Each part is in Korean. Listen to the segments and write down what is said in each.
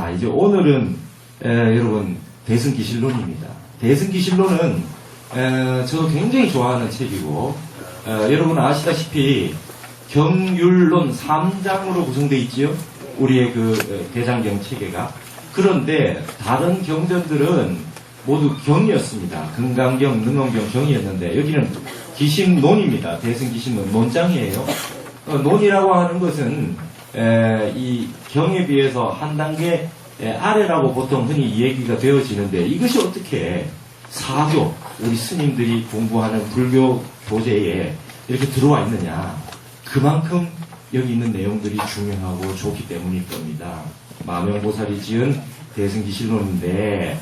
자, 이제 오늘은 여러분 대승기실론입니다. 대승기실론은 저도 굉장히 좋아하는 책이고 여러분 아시다시피 경율론 3장으로 구성되어 있지요. 우리의 그 대장경 체계가. 그런데 다른 경전들은 모두 경이었습니다. 금강경, 능엄경 경이었는데 여기는 기신론입니다. 대승기신론 논장이에요. 논이라고 하는 것은 이 경에 비해서 한 단계 아래라고 보통 흔히 얘기가 되어지는데 이것이 어떻게 사교, 우리 스님들이 공부하는 불교 교재에 이렇게 들어와 있느냐. 그만큼 여기 있는 내용들이 중요하고 좋기 때문일 겁니다. 마명보살이 지은 대승기실론인데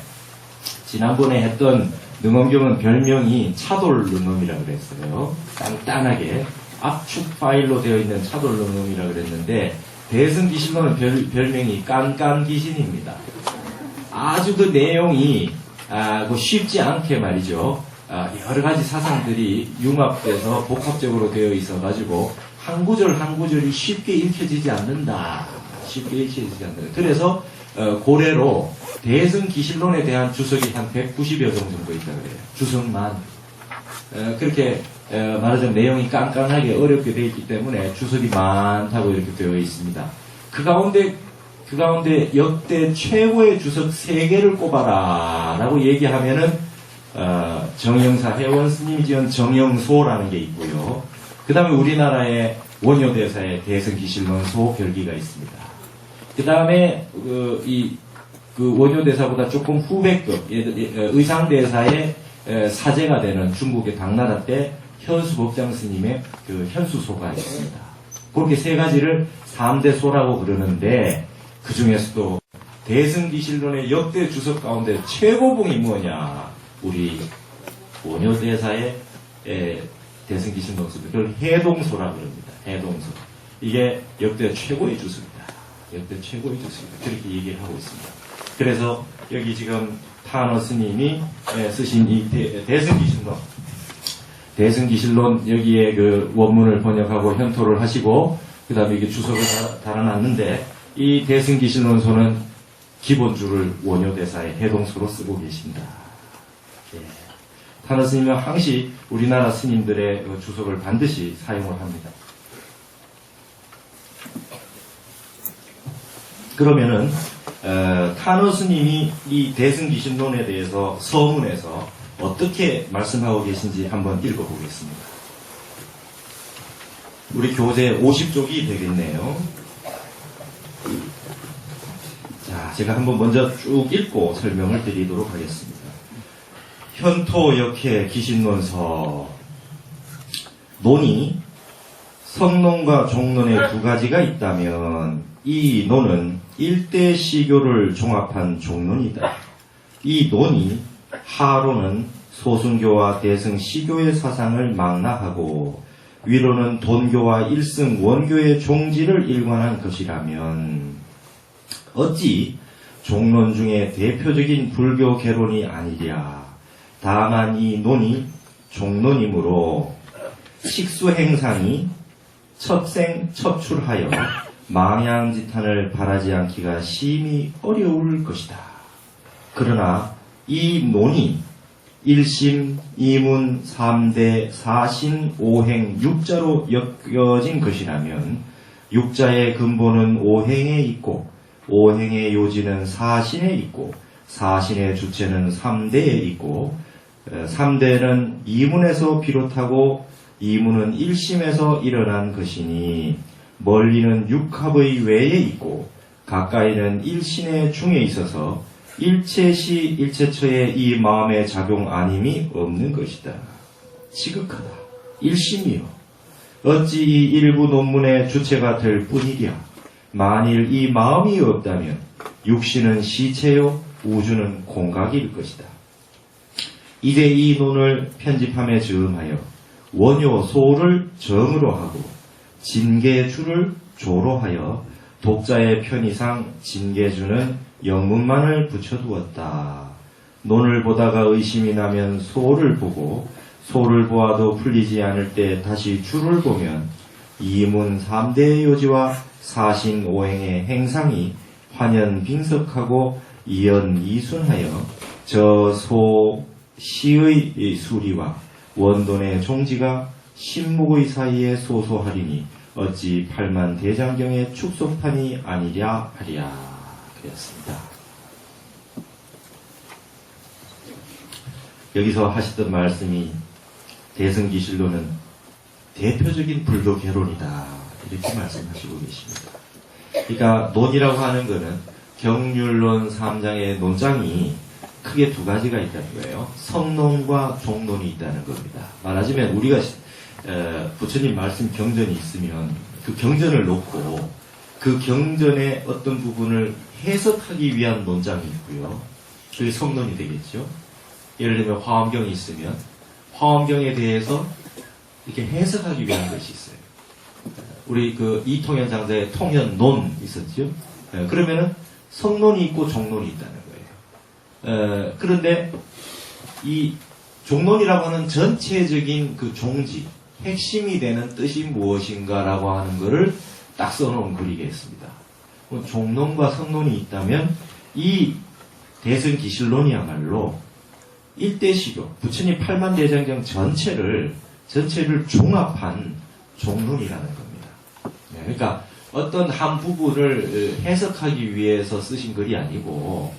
지난번에 했던 능엄경은 별명이 차돌능엄이라고 그랬어요. 단단하게 압축 파일로 되어 있는 차돌능엄이라고 그랬는데 대승기실론은 별명이 깐깐기신입니다. 아주 그 내용이 쉽지 않게 말이죠. 여러 가지 사상들이 융합돼서 복합적으로 되어 있어 가지고 한 구절 한 구절이 쉽게 읽혀지지 않는다. 쉽게 읽혀지지 않는다. 그래서 고래로 대승기실론에 대한 주석이 한 190여 종 정도 있다 그래요. 주석만. 그렇게 말하자면 내용이 깐깐하게 어렵게 되어 있기 때문에 주석이 많다고 이렇게 되어 있습니다. 그 가운데 역대 최고의 주석 3개를 꼽아라 라고 얘기하면은 정영사 회원 스님이 지은 정영소라는 게 있고요. 그 다음에 우리나라의 원효대사의 대승기실론 소별기가 있습니다. 그 다음에 그 원효대사보다 조금 후배급 의상대사의 사제가 되는 중국의 당나라 때 현수법장 스님의 그 현수소가 있습니다. 그렇게 3가지를 3대 소라고 그러는데 그 중에서도 대승기실론의 역대 주석 가운데 최고봉이 뭐냐? 우리 원효대사의 대승기실론 소, 그걸 해동소라고 그럽니다. 해동소. 이게 역대 최고의 주석이다. 역대 최고의 주석이다. 그렇게 얘기를 하고 있습니다. 그래서 여기 지금 타너 스님이 쓰신 이 대승기실론 여기에 그 원문을 번역하고 현토를 하시고 그 다음에 이게 주석을 달아놨는데 이 대승기실론서는 기본줄을 원효대사의 해동소로 쓰고 계십니다. 예. 타너 스님은 항시 우리나라 스님들의 주석을 반드시 사용을 합니다. 그러면은 타너 스님이 이 대승기실론에 대해서 서문에서 어떻게 말씀하고 계신지 한번 읽어보겠습니다. 우리 교재 50쪽이 되겠네요. 자, 제가 한번 먼저 쭉 읽고 설명을 드리도록 하겠습니다. 현토역해 기신론서. 논이 성론과 종론의 2가지가 있다면 이 논은 일대 시교를 종합한 종론이다. 이 논이 하로는 소승교와 대승시교의 사상을 망라하고 위로는 돈교와 일승 원교의 종지를 일관한 것이라면 어찌 종론 중에 대표적인 불교 개론이 아니랴. 다만 이 논이 종론이므로 식수행상이 첩생첩출하여 망양지탄을 바라지 않기가 심히 어려울 것이다. 그러나 이 논이 1심, 2문, 3대, 4신, 5행, 6자로 엮여진 것이라면 6자의 근본은 5행에 있고 5행의 요지는 4신에 있고 4신의 주체는 3대에 있고 3대는 2문에서 비롯하고 2문은 1심에서 일어난 것이니 멀리는 육합의 외에 있고 가까이는 일신의 중에 있어서 일체시 일체처에 이 마음의 작용 아님이 없는 것이다. 지극하다. 일심이요. 어찌 이 일부 논문의 주체가 될 뿐이랴. 만일 이 마음이 없다면 육신은 시체요 우주는 공각일 것이다. 이제 이 논을 편집함에 즈음하여 원효소를 정으로 하고 진계주를 조로 하여 독자의 편의상 진계주는 영문만을 붙여두었다. 논을 보다가 의심이 나면 소를 보고 소를 보아도 풀리지 않을 때 다시 주를 보면 이문 3대의 요지와 사신 오행의 행상이 환연 빙석하고 이연 이순하여 저소 시의 수리와 원돈의 종지가 신목의 사이에 소소하리니 어찌 팔만 대장경의 축소판이 아니랴 하랴 그랬습니다. 여기서 하시던 말씀이 대승기실론은 대표적인 불교 개론이다 이렇게 말씀하시고 계십니다. 그러니까 논이라고 하는 것은 경률론 3장의 논장이 크게 두 가지가 있다는 거예요. 성론과 종론이 있다는 겁니다. 말하자면 우리가 부처님 말씀 경전이 있으면 그 경전을 놓고 그 경전의 어떤 부분을 해석하기 위한 논장이 있고요. 그게 성론이 되겠죠. 예를 들면 화엄경이 있으면 화엄경에 대해서 이렇게 해석하기 위한 것이 있어요. 우리 그 이통현 장자의 통현론 있었죠. 그러면은 성론이 있고 종론이 있다는 거예요. 그런데 이 종론이라고 하는 전체적인 그 종지, 핵심이 되는 뜻이 무엇인가라고 하는 것을 딱 써놓은 글이겠습니다. 종론과 성론이 있다면 이 대승기실론이야말로 일대시교, 부처님 팔만대장경 전체를 종합한 종론이라는 겁니다. 그러니까 어떤 한 부분을 해석하기 위해서 쓰신 글이 아니고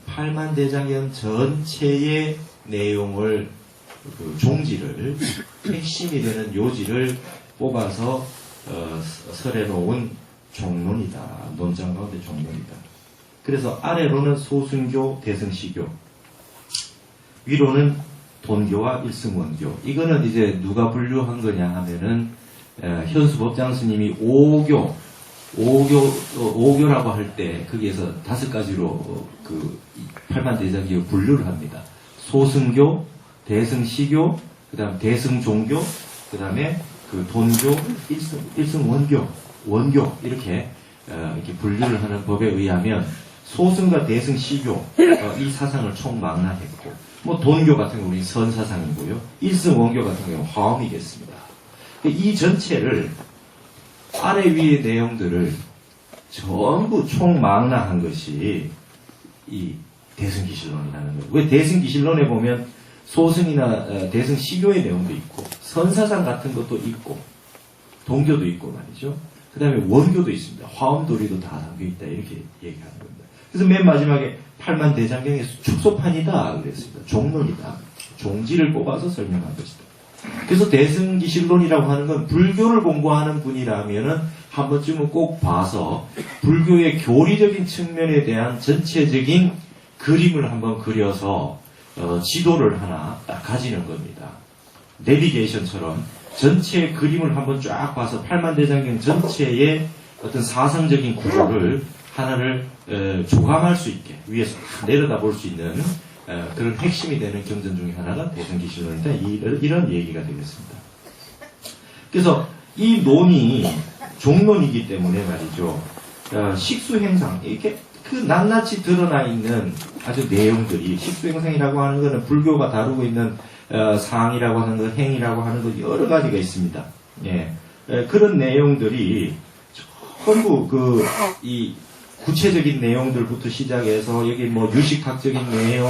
팔만대장경 전체의 내용을 그 종지를 핵심이 되는 요지를 뽑아서 설해 놓은 종론이다. 논장 가운데 종론이다. 그래서 아래로는 소승교, 대승시교, 위로는 돈교와 일승원교. 이거는 이제 누가 분류한 거냐 하면은 현수법장 스님이 오교라고 할 때 거기에서 5가지로 그 팔만대장경을 분류를 합니다. 소승교, 대승시교, 그다음 대승종교, 그다음에 그 돈교, 일승원교, 원교 이렇게 분류를 하는 법에 의하면 소승과 대승시교 이 사상을 총망라했고, 뭐 돈교 같은 경우는 선사상이고요, 일승원교 같은 경우는 화엄이겠습니다. 이 전체를 아래 위의 내용들을 전부 총망라한 것이 이 대승기실론이라는 거예요. 왜 대승기실론에 보면 소승이나 대승시교의 내용도 있고 선사상 같은 것도 있고 동교도 있고 말이죠. 그 다음에 원교도 있습니다. 화엄도리도 다 담겨있다 이렇게 얘기하는 겁니다. 그래서 맨 마지막에 팔만대장경의 축소판이다 그랬습니다. 종론이다. 종지를 뽑아서 설명한 것이다. 그래서 대승기실론이라고 하는 건 불교를 공부하는 분이라면은 한 번쯤은 꼭 봐서 불교의 교리적인 측면에 대한 전체적인 그림을 한번 그려서 지도를 하나 딱 가지는 겁니다. 내비게이션처럼 전체 그림을 한번 쫙 봐서 팔만대장경 전체의 어떤 사상적인 구조를 하나를 조감할 수 있게 위에서 내려다 볼 수 있는 그런 핵심이 되는 경전 중에 하나가 대승기실론이다. 이런 얘기가 되겠습니다. 그래서 이 논이 종론이기 때문에 말이죠. 식수행상 이렇게 그 낱낱이 드러나 있는 아주 내용들이, 식수행상이라고 하는 것은 불교가 다루고 있는 상이라고 하는 것, 행이라고 하는 것 여러 가지가 있습니다. 그런 내용들이 전부 이 구체적인 내용들부터 시작해서 여기 뭐 유식학적인 내용,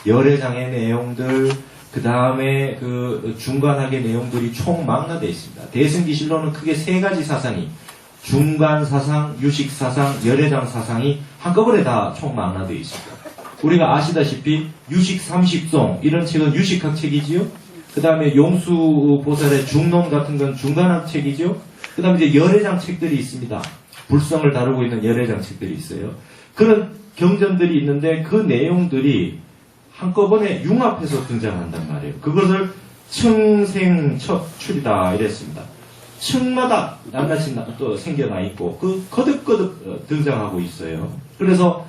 열애장의 내용들, 그 다음에 그 중간학의 내용들이 총망라되어 있습니다. 대승기실론은 크게 3가지 사상이, 중간사상, 유식사상, 열애장 사상이 한꺼번에 다 총망라되어 있습니다. 우리가 아시다시피 유식삼식송 이런 책은 유식학 책이지요. 그 다음에 용수보살의 중론 같은 건 중간학 책이죠. 그 다음에 이제 열애장 책들이 있습니다. 불성을 다루고 있는 열애장 책들이 있어요. 그런 경전들이 있는데 그 내용들이 한꺼번에 융합해서 등장한단 말이에요. 그것을 층생첩출이다 이랬습니다. 층마다 낱낱이 또 생겨나 있고 그 거듭거듭 등장하고 있어요. 그래서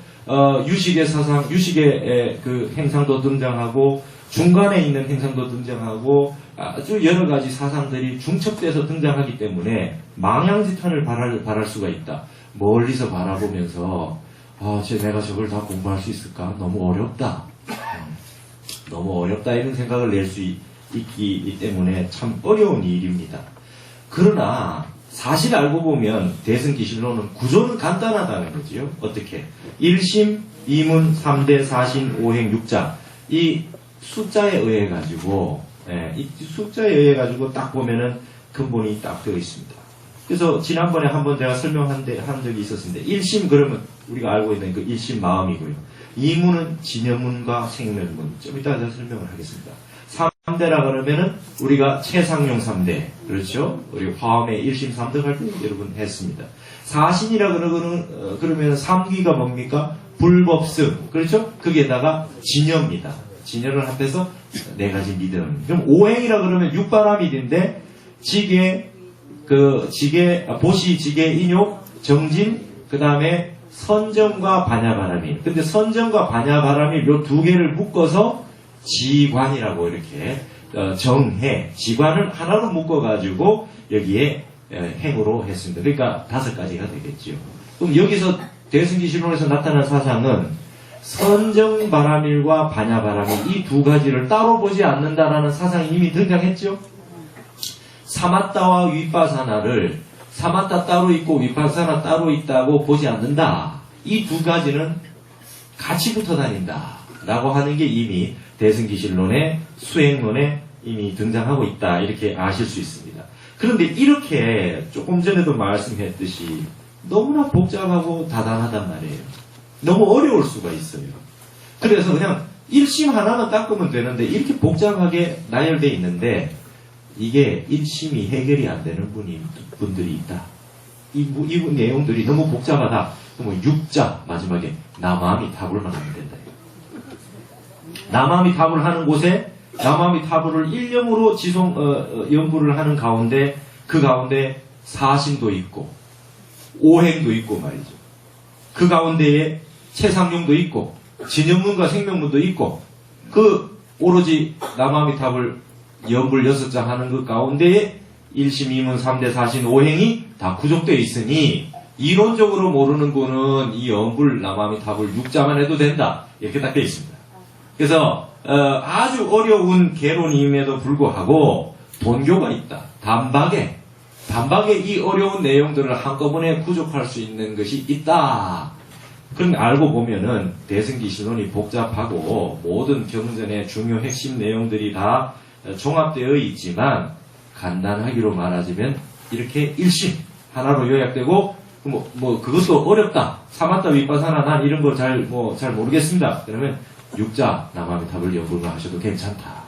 유식의 사상, 유식의 그 행상도 등장하고 중간에 있는 행상도 등장하고 아주 여러 가지 사상들이 중첩돼서 등장하기 때문에 망향지탄을 발할 수가 있다. 멀리서 바라보면서 내가 저걸 다 공부할 수 있을까? 너무 어렵다. 너무 어렵다 이런 생각을 낼 수 있기 때문에 참 어려운 일입니다. 그러나 사실 알고 보면 대승기실론은 구조는 간단하다는 거지요. 어떻게? 1심, 2문, 3대, 4신, 5행, 6자. 이 숫자에 의해 가지고, 이 숫자에 의해 가지고 딱 보면은 근본이 딱 되어 있습니다. 그래서 지난번에 한번 제가 한 적이 있었는데, 1심 그러면 우리가 알고 있는 그 1심 마음이고요. 2문은 진여문과 생멸문. 좀 이따가 제가 설명을 하겠습니다. 3대라 그러면은 우리가 최상용 3대. 그렇죠? 우리 화엄의 1심 3대 할 때 여러분 했습니다. 4신이라 그러면 3기가 뭡니까? 불법승. 그렇죠? 거기에다가 진여입니다. 진여를 합해서 4가지 믿음. 그럼 5행이라 그러면 육바라밀인데, 보시, 지계, 인욕, 정진, 그 다음에 선정과 반야바라밀. 근데 선정과 바냐바라밀 요 2개를 묶어서 지관이라고 이렇게 정해, 지관을 하나로 묶어가지고 여기에 행으로 했습니다. 그러니까 5가지가 되겠죠. 그럼 여기서 대승기실론에서 나타난 사상은 선정바라밀과 반야바라밀 이 2가지를 따로 보지 않는다라는 사상이 이미 등장했죠. 사마타와 위파사나를 사마타 따로 있고 위파사나 따로 있다고 보지 않는다. 이 2가지는 같이 붙어 다닌다. 라고 하는 게 이미 대승기실론의 수행론에 이미 등장하고 있다. 이렇게 아실 수 있습니다. 그런데 이렇게 조금 전에도 말씀했듯이 너무나 복잡하고 다단하단 말이에요. 너무 어려울 수가 있어요. 그래서 그냥 1심 하나만 닦으면 되는데 이렇게 복잡하게 나열되어 있는데 이게 1심이 해결이 안 되는 분들이 있다. 이 내용들이 너무 복잡하다. 그러면 6자 마지막에 나마미 타불만 하면 된다. 나마미 타불을 하는 곳에 나마미 타불을 1념으로 연구를 하는 가운데 그 가운데 사신도 있고 5행도 있고 말이죠. 그 가운데에 최상용도 있고 진영문과 생명문도 있고 그 오로지 나마미 탑을 연불 6자 하는 그 가운데에 1심, 2문, 3대, 4신, 5행이 다 구족되어 있으니 이론적으로 모르는 분은 이 연불 나마미 탑을 6자만 해도 된다. 이렇게 딱 되어 있습니다. 그래서 아주 어려운 개론임에도 불구하고 본교가 있다. 단박에 이 어려운 내용들을 한꺼번에 구족할 수 있는 것이 있다. 그럼 알고 보면은 대승기실론이 복잡하고 모든 경전의 중요 핵심 내용들이 다 종합되어 있지만 간단하기로 말하자면 이렇게 1심 하나로 요약되고 그것도 어렵다. 사마타 위파사나 난 이런 거 잘 모르겠습니다. 그러면 6자 나마미 탑을 연구를 하셔도 괜찮다.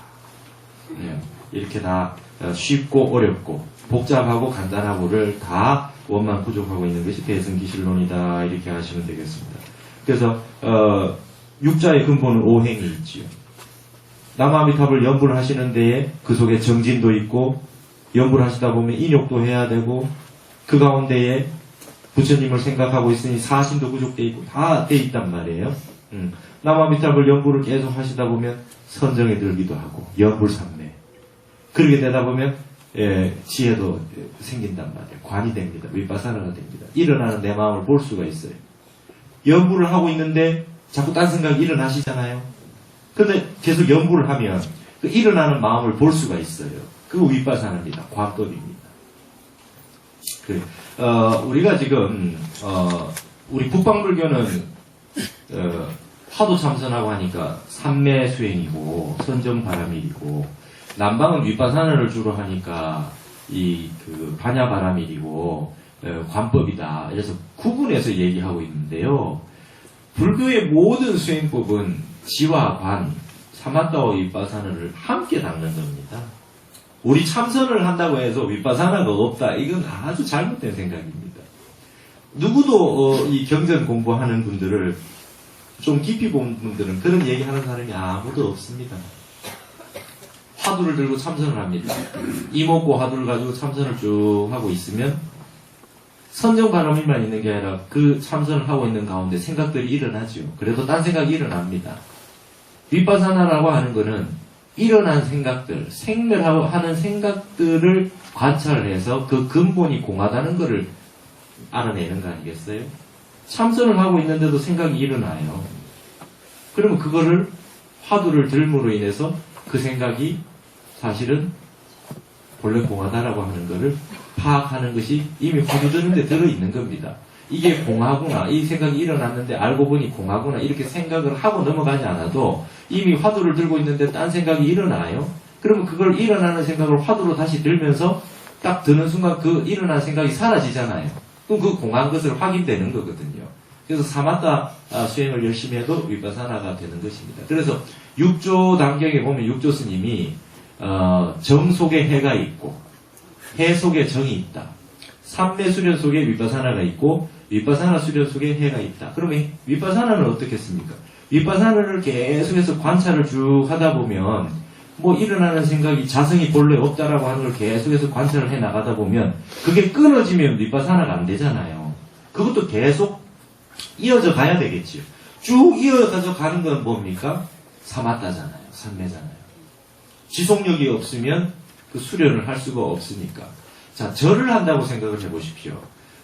네, 이렇게 다 쉽고 어렵고 복잡하고 간단하고를 다 원만 구족하고 있는 것이 대승기실론이다. 이렇게 하시면 되겠습니다. 그래서 6자의 근본은 5행이 있지요. 나마미 탑을 연불 하시는 데에 그 속에 정진도 있고 연불 하시다 보면 인욕도 해야 되고 그 가운데에 부처님을 생각하고 있으니 사신도 구족되어 있고 다 돼 있단 말이에요. 나마미 탑을 연불을 계속 하시다 보면 선정에 들기도 하고 연불삼매 그렇게 되다 보면 지혜도 생긴단 말이에요. 관이 됩니다. 위파사나가 됩니다. 일어나는 내 마음을 볼 수가 있어요. 연불을 하고 있는데 자꾸 딴 생각이 일어나시잖아요. 근데 계속 연불을 하면 그 일어나는 마음을 볼 수가 있어요. 그거 위파사나입니다. 관법입니다. 우리가 지금 우리 북방불교는 화도 참선하고 하니까 삼매 수행이고 선정바라밀이고 남방은 위파사나를 주로 하니까 반야바라밀이고 관법이다. 그래서 구분해서 얘기하고 있는데요. 불교의 모든 수행법은 지와 관, 사마타와 위파사나를 함께 닦는 겁니다. 우리 참선을 한다고 해서 위파사나가 없다. 이건 아주 잘못된 생각입니다. 누구도 이 경전 공부하는 분들을 좀 깊이 본 분들은 그런 얘기하는 사람이 아무도 없습니다. 화두를 들고 참선을 합니다. 이목고 화두를 가지고 참선을 쭉 하고 있으면 선정바라밀만 있는 게 아니라 그 참선을 하고 있는 가운데 생각들이 일어나죠. 그래도 딴 생각이 일어납니다. 위파사나라고 하는 거는 일어난 생각들, 생멸하는 생각들을 관찰해서 그 근본이 공하다는 것을 알아내는 거 아니겠어요? 참선을 하고 있는데도 생각이 일어나요. 그러면 그거를 화두를 들므로 인해서 그 생각이 사실은 본래 공하다라고 하는 것을 파악하는 것이 이미 화두드는데 들어있는 겁니다. 이게 공하구나, 이 생각이 일어났는데 알고 보니 공하구나 이렇게 생각을 하고 넘어가지 않아도 이미 화두를 들고 있는데 딴 생각이 일어나요. 그러면 그걸 일어나는 생각을 화두로 다시 들면서 딱 드는 순간 그 일어난 생각이 사라지잖아요. 그럼 그 공한 것을 확인되는 거거든요. 그래서 사마타 수행을 열심히 해도 위파사나가 되는 것입니다. 그래서 6조 단경에 보면 6조 스님이 정 속에 해가 있고 해 속에 정이 있다. 삼매 수련 속에 위파사나가 있고 위파사나 수련 속에 해가 있다. 그러면 위파사나는 어떻겠습니까? 위파사나를 계속해서 관찰을 쭉 하다 보면 뭐 일어나는 생각이 자성이 본래 없다라고 하는 걸 계속해서 관찰을 해 나가다 보면 그게 끊어지면 위파사나가 안 되잖아요. 그것도 계속 이어져 가야 되겠지요. 쭉 이어져 가는 건 뭡니까? 사마타잖아요. 삼매잖아요. 지속력이 없으면 그 수련을 할 수가 없으니까. 자, 절을 한다고 생각을 해보십시오.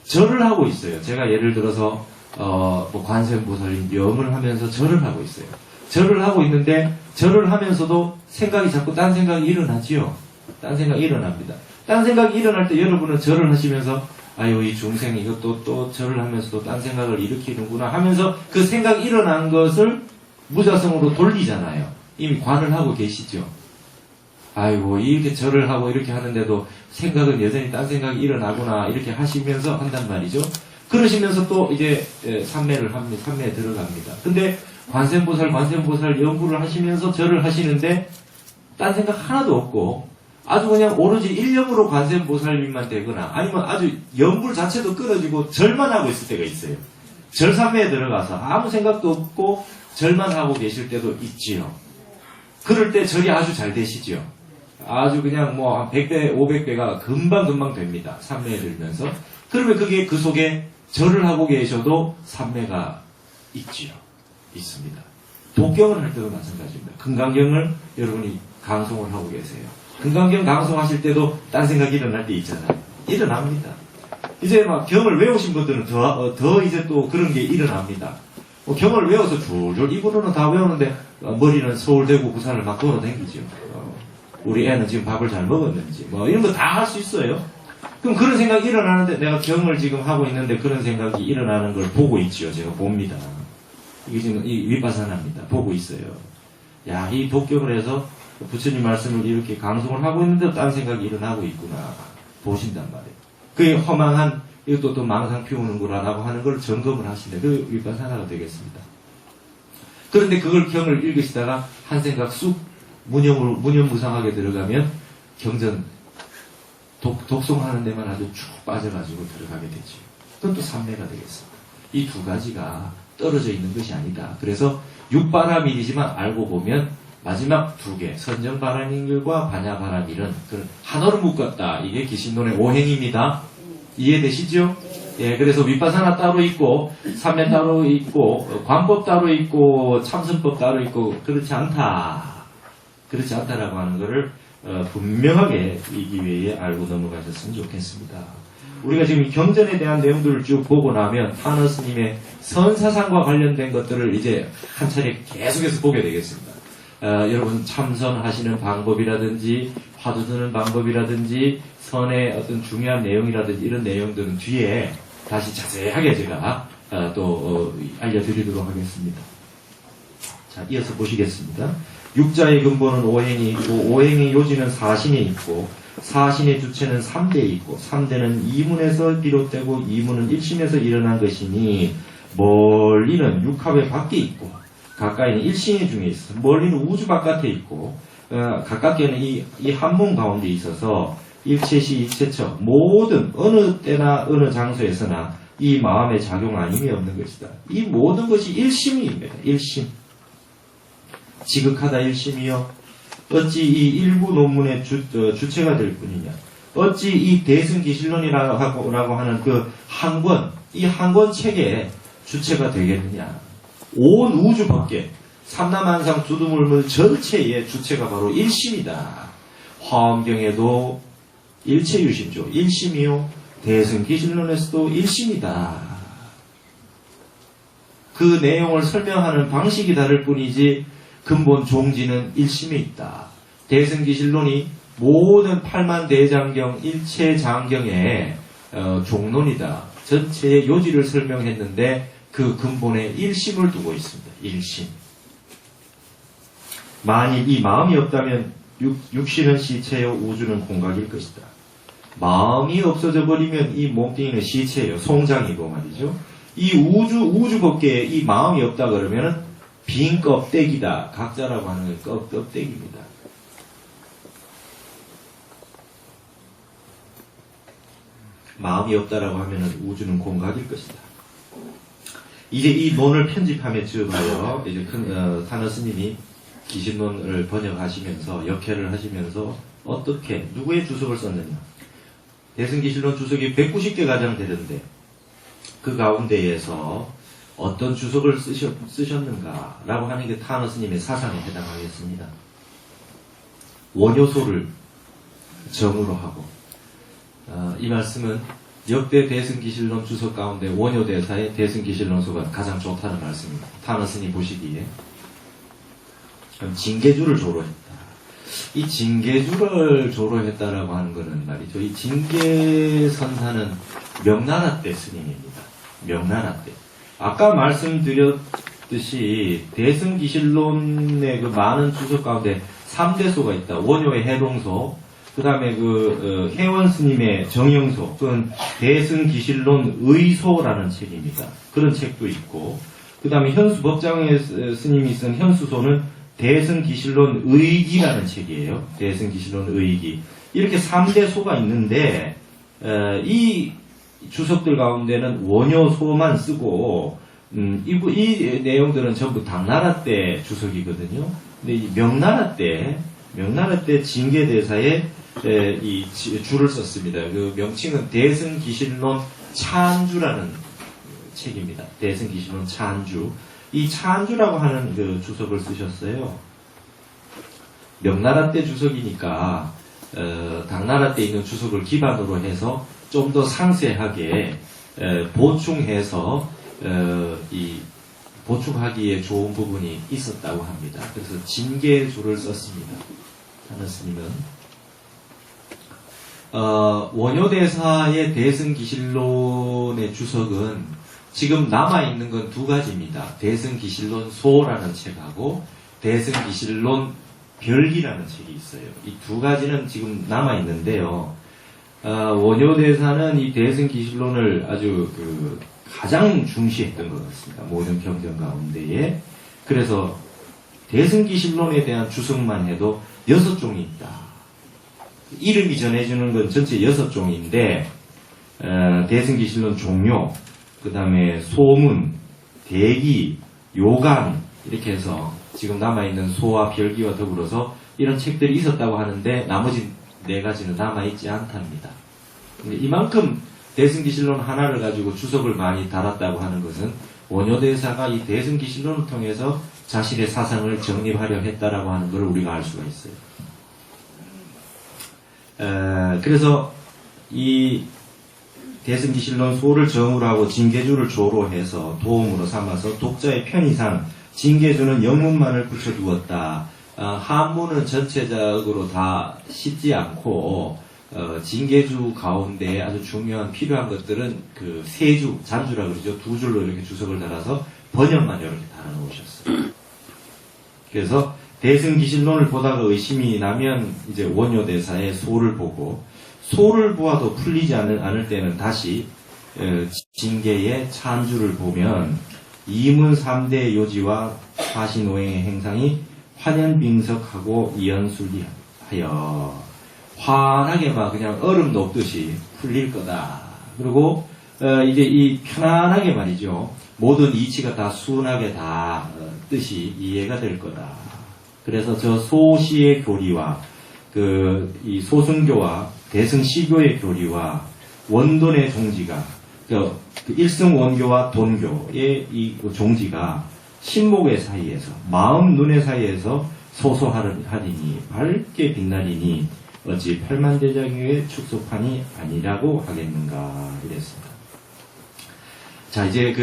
절을 하고 있어요. 제가 예를 들어서 뭐 관세음보살님 명을 하면서 절을 하고 있어요. 절을 하고 있는데 절을 하면서도 생각이 자꾸 딴 생각이 일어나지요. 딴 생각이 일어납니다. 딴 생각이 일어날 때 여러분은 절을 하시면서 아유 이 중생 이것도 또 절을 하면서도 딴 생각을 일으키는구나 하면서 그 생각이 일어난 것을 무자성으로 돌리잖아요. 이미 관을 하고 계시죠. 아이고 이렇게 절을 하고 이렇게 하는데도 생각은 여전히 딴 생각이 일어나구나 이렇게 하시면서 한단 말이죠. 그러시면서 또 이제 삼매를 합니다. 삼매에 들어갑니다. 근데 관세음보살 연구를 하시면서 절을 하시는데 딴 생각 하나도 없고 아주 그냥 오로지 일념으로 관세음보살님만 되거나 아니면 아주 연불 자체도 끊어지고 절만 하고 있을 때가 있어요. 절 삼매에 들어가서 아무 생각도 없고 절만 하고 계실 때도 있지요. 그럴 때 절이 아주 잘 되시죠. 아주 그냥 뭐 한 100배, 500배가 금방 됩니다. 삼매에 들면서. 그러면 그게 그 속에 절을 하고 계셔도 삼매가 있지요. 있습니다. 독경을 할 때도 마찬가지입니다. 금강경을 여러분이 강송을 하고 계세요. 금강경 강송하실 때도 딴 생각이 일어날 때 있잖아요. 일어납니다. 이제 막 경을 외우신 분들은 더 이제 또 그런 게 일어납니다. 경을 외워서 줄줄 입으로는 다 외우는데 머리는 서울, 대구, 부산을 막 돌아다니죠. 우리 애는 지금 밥을 잘 먹었는지 뭐 이런 거 다 할 수 있어요. 그럼 그런 생각이 일어나는데 내가 경을 지금 하고 있는데 그런 생각이 일어나는 걸 보고 있지요. 제가 봅니다. 이게 지금 이 위파사나입니다. 보고 있어요. 야, 이 독경을 해서 부처님 말씀을 이렇게 강송을 하고 있는데 딴 생각이 일어나고 있구나. 보신단 말이에요. 그게 허망한 이것도 또 망상 피우는구나라고 하는 걸 점검을 하시네. 그 위파사나가 되겠습니다. 그런데 그걸 경을 읽으시다가 한 생각 쑥 무념무상하게 들어가면 경전 독송하는 데만 아주 쭉 빠져가지고 들어가게 되죠. 그건 또 삼매가 되겠습니다. 이 두 가지가 떨어져 있는 것이 아니다. 그래서 육바라밀이지만 알고 보면 마지막 두 개, 선정바라밀과 반야바라밀은 하나로 묶었다. 이게 기신론의 오행입니다. 이해되시죠? 예, 그래서 위파사나 따로 있고, 삼매 따로 있고, 관법 따로 있고, 참선법 따로 있고, 그렇지 않다라고 하는 것을 분명하게 이 기회에 알고 넘어가셨으면 좋겠습니다. 우리가 지금 경전에 대한 내용들을 쭉 보고 나면 타너 스님의 선사상과 관련된 것들을 이제 한 차례 계속해서 보게 되겠습니다. 여러분 참선하시는 방법이라든지 화두 드는 방법이라든지 선의 어떤 중요한 내용이라든지 이런 내용들은 뒤에 다시 자세하게 제가 또 알려드리도록 하겠습니다. 자, 이어서 보시겠습니다. 육자의 근본은 오행이 있고 오행의 요지는 사신에 있고 사신의 주체는 삼대에 있고 삼대는 이문에서 비롯되고 이문은 일심에서 일어난 것이니 멀리는 육합의 밖에 있고 가까이는 일신의 중에 있어. 멀리는 우주 바깥에 있고 가깝게는 이 한몸 가운데 있어서 일체시 일체처 모든 어느 때나 어느 장소에서나 이 마음의 작용 아님이 없는 것이다. 이 모든 것이 일심입니다. 일심. 지극하다 일심이요. 어찌 이 일부 논문의 주체가 될 뿐이냐. 어찌 이 대승기실론이라고 하는 그 한 권, 이 한 권 책의 주체가 되겠느냐. 온 우주 밖에 삼라만상 두두물물 전체의 주체가 바로 일심이다. 화엄경에도 일체유심조, 일심이요. 대승기실론에서도 일심이다. 그 내용을 설명하는 방식이 다를 뿐이지 근본 종지는 일심에 있다. 대승기실론이 모든 팔만대장경 일체장경의 종론이다. 전체의 요지를 설명했는데 그 근본에 일심을 두고 있습니다. 일심. 만일 이 마음이 없다면 육신은 시체요 우주는 공각일 것이다. 마음이 없어져 버리면 이 몸뚱이는 시체예요. 송장이고 말이죠. 이 우주 법계에 이 마음이 없다 그러면은 빈 껍데기다. 각자라고 하는 건 껍데기입니다. 마음이 없다라고 하면은 우주는 공각일 것이다. 이제 이 논을 편집함에 즈음하여 이제 타너 스님이 기신론을 번역하시면서 역해를 하시면서 어떻게 누구의 주석을 썼느냐? 대승기실론 주석이 190개 가량 되는데 그 가운데에서 어떤 주석을 쓰셨는가라고 하는 게 타너 스님의 사상에 해당하겠습니다. 원효소를 정으로 하고 이 말씀은 역대 대승기실론 주석 가운데 원효대사의 대승기실론소가 가장 좋다는 말씀입니다. 타너 스님 보시기에 징계주를 조로했다. 이 징계주를 조로했다라고 하는 것은 말이죠. 이 징계선사는 명나라 때 스님입니다. 명나라 때. 아까 말씀드렸듯이 대승기실론의 그 많은 주석 가운데 3대소가 있다. 원효의 해동소, 그 다음에 해원 스님의 정영소, 또는 대승기실론 의소라는 책입니다. 그런 책도 있고, 그 다음에 현수 법장의 스님이 쓴 현수소는 대승기실론 의기라는 책이에요. 대승기실론 의기. 이렇게 3대 소가 있는데 이 주석들 가운데는 원효소만 쓰고 이 내용들은 전부 당나라 때 주석이거든요. 근데 이 명나라 때 징계대사에 이 주를 썼습니다. 그 명칭은 대승기실론 찬주라는 책입니다. 대승기실론 찬주. 이 찬주라고 하는 그 주석을 쓰셨어요. 명나라 때 주석이니까 당나라 때 있는 주석을 기반으로 해서 좀 더 상세하게 보충해서 보충하기에 좋은 부분이 있었다고 합니다. 그래서 징계주를 썼습니다. 타너 스님은 원효대사의 대승기실론의 주석은 지금 남아있는 건 두 가지입니다. 대승기실론 소라는 책하고 대승기실론 별기라는 책이 있어요. 이 두 가지는 지금 남아있는데요. 원효대사는 이 대승기실론을 아주 가장 중시했던 것 같습니다. 모든 경전 가운데에. 그래서 대승기실론에 대한 주석만 해도 6종이 있다. 이름이 전해주는 건 전체 6종인데 대승기실론 종료, 그 다음에 소문, 대기, 요강 이렇게 해서 지금 남아있는 소와 별기와 더불어서 이런 책들이 있었다고 하는데 나머지 4가지는 남아있지 않답니다. 이만큼 대승기실론 하나를 가지고 주석을 많이 달았다고 하는 것은 원효대사가 이 대승기실론을 통해서 자신의 사상을 정립하려 했다라고 하는 것을 우리가 알 수가 있어요. 그래서 이 대승기실론 소를 정으로 하고 징계주를 조로 해서 도움으로 삼아서 독자의 편의상 징계주는 영문만을 붙여두었다. 한문은 전체적으로 다 씻지 않고 징계주 가운데 아주 중요한 필요한 것들은 그 세주, 잔주라 그러죠. 2줄로 이렇게 주석을 달아서 번역만 이렇게 달아놓으셨어요. 그래서 대승기실론을 보다가 의심이 나면 이제 원효대사의 소를 보고 소를 보아도 풀리지 않을 때는 다시 징계의 찬주를 보면 이문 3대 요지와 사신오행의 행상이 환연빙석하고 이연술리하여 환하게 막 그냥 얼음 녹듯이 풀릴 거다. 그리고 이제 이 편안하게 말이죠. 모든 이치가 다 순하게 다 뜻이 이해가 될 거다. 그래서 저 소시의 교리와 이 소승교와 대승시교의 교리와 원돈의 종지가 그 일승원교와 돈교의 이 종지가 신목의 사이에서 마음 눈의 사이에서 소소하리니 밝게 빛나리니 어찌 팔만대장경의 축소판이 아니라고 하겠는가 이랬습니다. 자 이제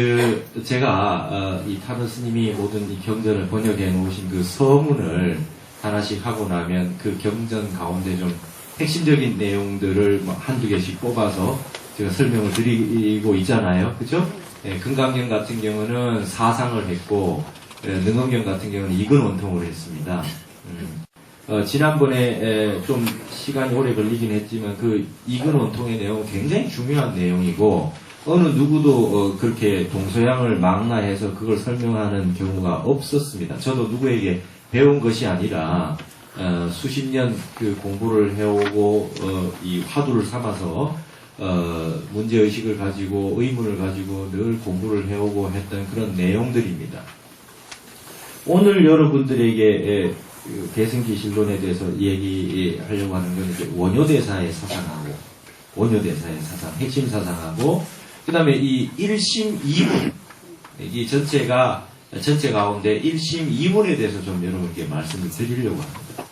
제가 이 타너 스님이 모든 이 경전을 번역해 놓으신 그 서문을 하나씩 하고 나면 그 경전 가운데 좀 핵심적인 내용들을 뭐 한두 개씩 뽑아서 제가 설명을 드리고 있잖아요. 그죠? 예, 금강경 같은 경우는 사상을 했고, 능엄경 같은 경우는 이근 원통을 했습니다. 지난번에 좀 시간이 오래 걸리긴 했지만 그 이근 원통의 내용은 굉장히 중요한 내용이고, 어느 누구도 그렇게 동서양을 망라해서 그걸 설명하는 경우가 없었습니다. 저도 누구에게 배운 것이 아니라 수십 년 그 공부를 해오고 이 화두를 삼아서 문제의식을 가지고 의문을 가지고 늘 공부를 해오고 했던 그런 내용들입니다. 오늘 여러분들에게 대승기실론에 대해서 얘기하려고 하는 건 이제 원효대사의 사상하고 원효대사의 사상, 핵심 사상하고 그 다음에 이 1심 2문 이 전체 가운데 1심 2문에 대해서 좀 여러분께 말씀을 드리려고 합니다.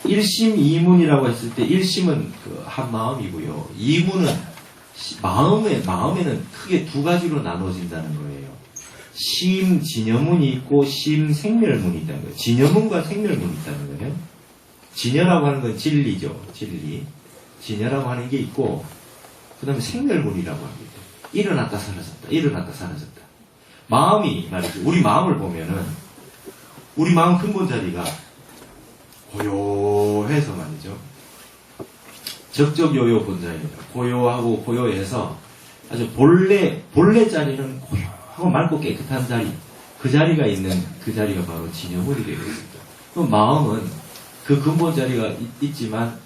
1심 2문이라고 했을 때 1심은 그 한마음이고요. 2문은 마음에는 크게 두 가지로 나눠진다는 거예요. 심 진여문이 있고 심 생멸문이 있다는 거예요. 진여문과 생멸문이 있다는 거예요. 진여라고 하는 건 진리죠. 진리. 진여라고 하는 게 있고 그 다음에 생멸문이라고 합니다. 일어났다 사라졌다. 일어났다 사라졌다. 마음이 말이죠. 우리 마음을 보면은 우리 마음 근본 자리가 고요해서 말이죠. 적적요요 본자입니다. 고요하고 고요해서 아주 본래 자리는 고요하고 맑고 깨끗한 자리. 그 자리가 있는 그 자리가 바로 진여물이 되겠습니다. 그럼 마음은 그 근본 자리가 있지만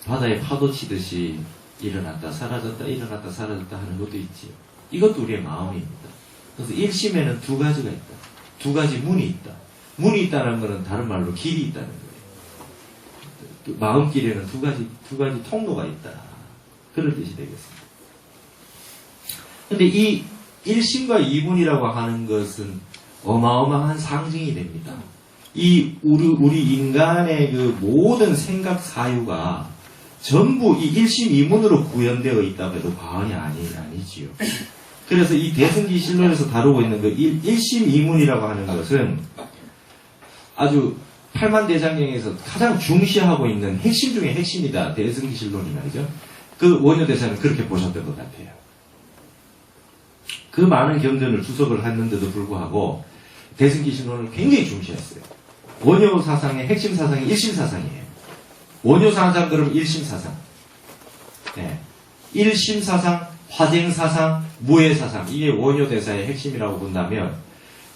바다에 파도 치듯이 일어났다 사라졌다 일어났다 사라졌다 하는 것도 있지요. 이것도 우리의 마음입니다. 그래서 1심에는 두 가지가 있다. 두 가지 문이 있다. 문이 있다는 것은 다른 말로 길이 있다는 거예요. 마음길에는 두 가지 통로가 있다. 그런 뜻이 되겠습니다. 근데 이 1심과 2문이라고 하는 것은 어마어마한 상징이 됩니다. 이 우리 인간의 그 모든 생각 사유가 전부 이 1심 2문으로 구현되어 있다고 해도 과언이 아니지요. 그래서 이 대승기실론에서 다루고 있는 그 1심 2문이라고 하는 것은 아주 팔만대장경에서 가장 중시하고 있는 핵심 중에 핵심이다. 대승기실론이 말이죠. 그 원효대사는 그렇게 보셨던 것 같아요. 그 많은 경전을 주석을 했는데도 불구하고 대승기실론을 굉장히 중시했어요. 원효 사상의 핵심 사상이 1심 사상이에요. 원효 사상 그러면 1심 사상. 네. 1심 사상, 화쟁 사상, 무해 사상. 이게 원효 대사의 핵심이라고 본다면